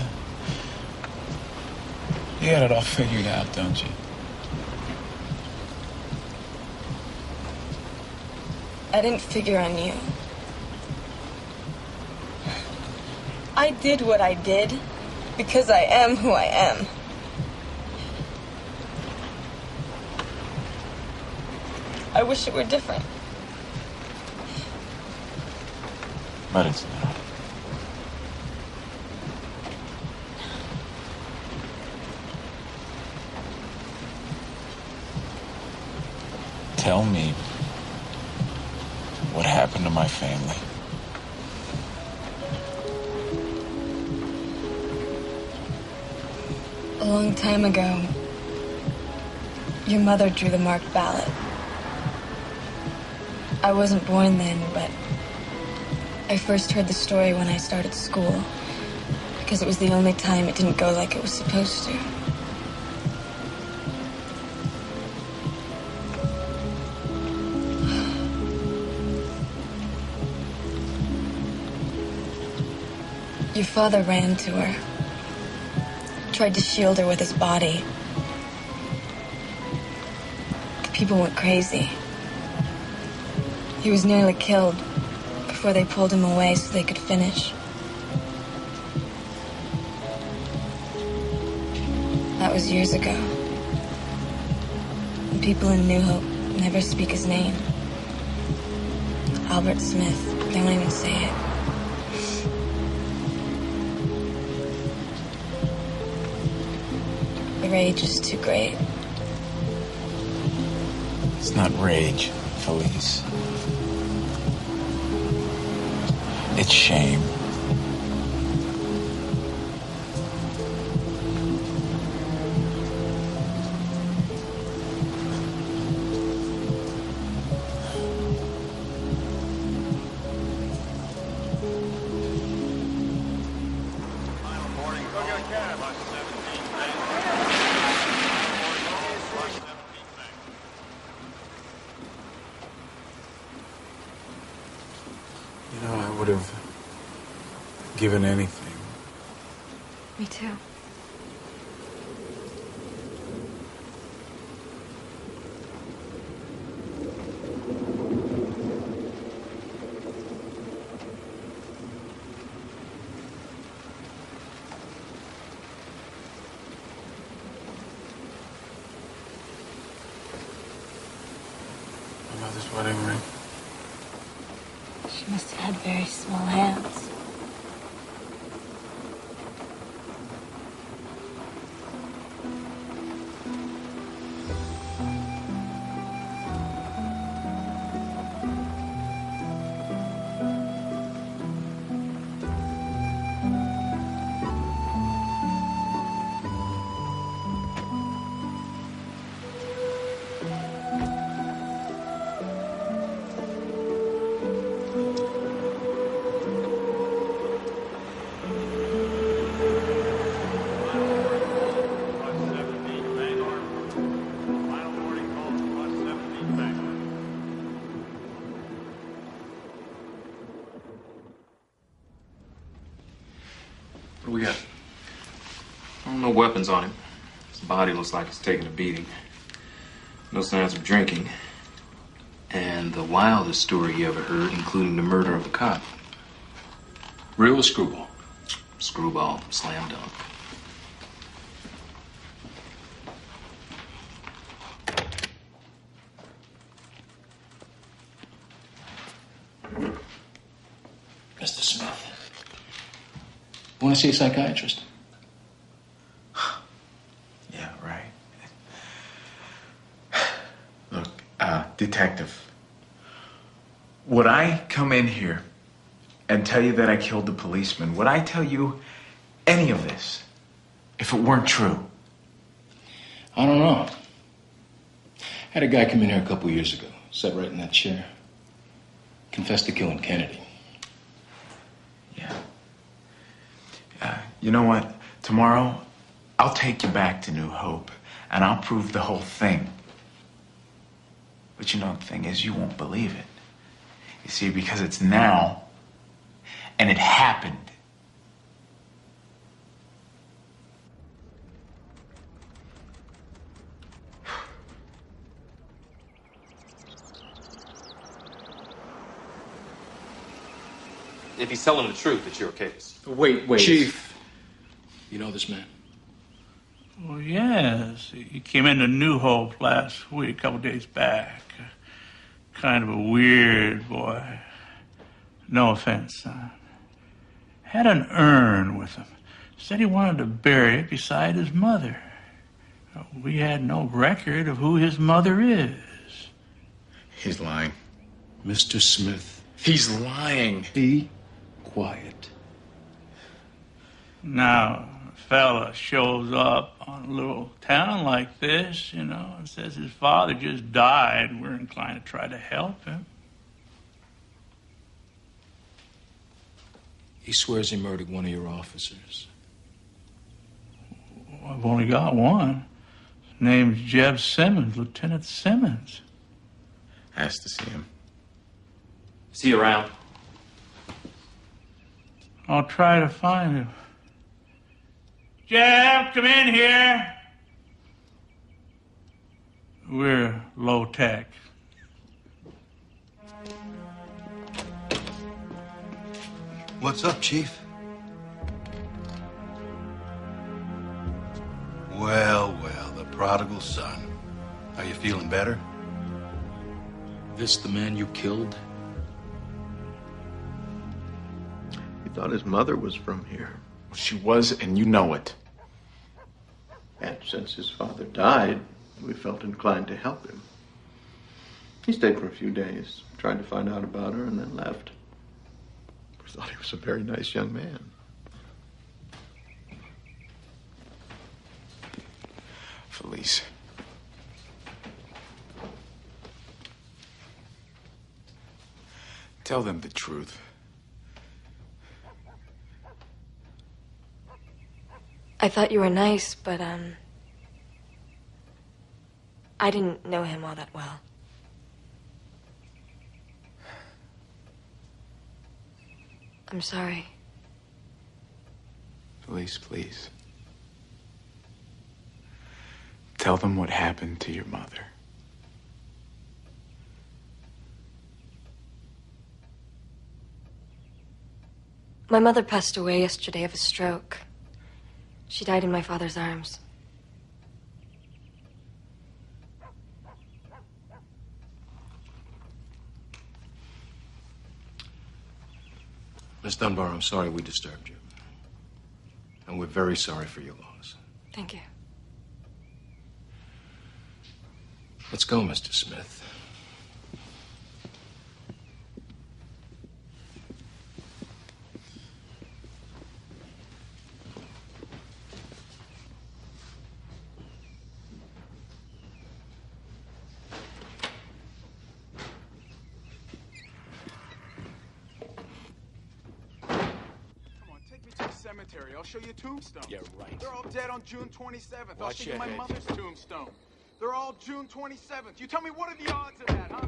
you got it all figured out, don't you? I didn't figure on you. I did what I did because I am who I am. I wish it were different. But it's not. Tell me what happened to my family. A long time ago, your mother drew the marked ballot. I wasn't born then, but I first heard the story when I started school, because it was the only time it didn't go like it was supposed to. Your father ran to her. Tried to shield her with his body. The people went crazy. He was nearly killed before they pulled him away so they could finish. That was years ago. And people in New Hope never speak his name. Albert Smith. They won't even say it. The rage is too great. It's not rage, Felice. It's shame. You know, I would have given anything. Me too. about this wedding ring? She must have had very small hands. What do we got? No weapons on him. His body looks like it's taking a beating. No signs of drinking. And the wildest story you ever heard, including the murder of a cop. Real or screwball? Screwball. Slam dunk. Mr. Smith. Want to see a psychiatrist? Yeah, right. Look, detective, would I come in here and tell you that I killed the policeman? Would I tell you any of this if it weren't true? I don't know. Had a guy come in here a couple years ago, sat right in that chair. Confessed to killing Kennedy. You know what? Tomorrow, I'll take you back to New Hope, and I'll prove the whole thing. But you know, the thing is, you won't believe it. You see, because it's now, and it happened. If he's telling the truth, it's your case. Wait. Chief. You know this man? Well, yes. He came into New Hope last week, a couple days back. Kind of a weird boy. No offense, son. Had an urn with him. Said he wanted to bury it beside his mother. We had no record of who his mother is. He's lying. Mr. Smith. He's lying. Be quiet. Now, a fella shows up on a little town like this, and says his father just died. We're inclined to try to help him. He swears he murdered one of your officers. I've only got one. His name's Jeb Simmons, Lieutenant Simmons. Has to see him. See you around. I'll try to find him. Jeb, come in here. We're low tech. What's up, Chief? Well, the prodigal son. Are you feeling better? This the man you killed? He thought his mother was from here. She was, and you know it. And since his father died, we felt inclined to help him. He stayed for a few days, tried to find out about her, and then left. We thought he was a very nice young man. Felice. Tell them the truth. I thought you were nice, but, I didn't know him all that well. I'm sorry. Felice, please. Tell them what happened to your mother. My mother passed away yesterday of a stroke. She died in my father's arms. Miss Dunbar, I'm sorry we disturbed you. And we're very sorry for your loss. Thank you. Let's go, Mr. Smith. Cemetery. I'll show you a tombstone. Yeah, right. They're all dead on June 27th. I'll Watch show you your my head. mother's tombstone. They're all June 27th. You tell me, what are the odds of that, huh?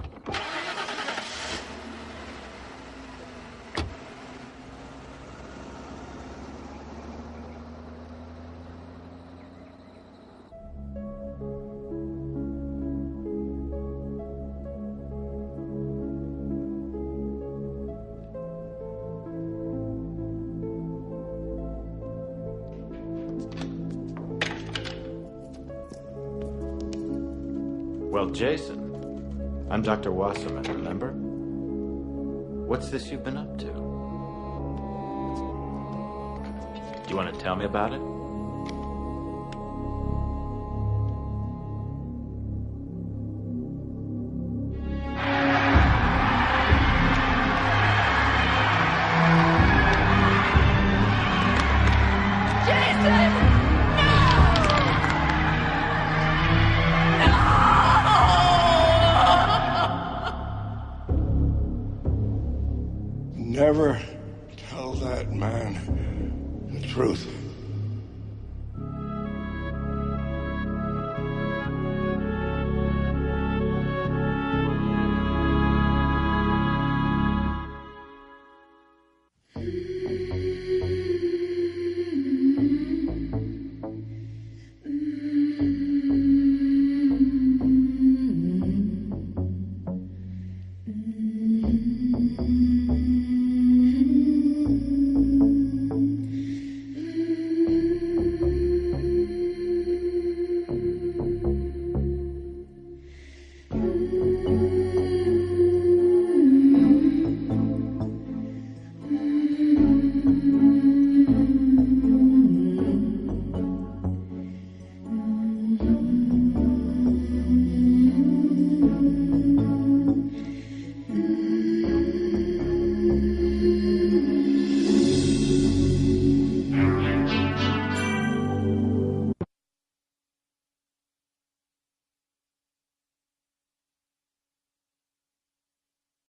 Well, Jason, I'm Dr. Wasserman, remember? What's this you've been up to? Do you want to tell me about it? Never tell that man the truth.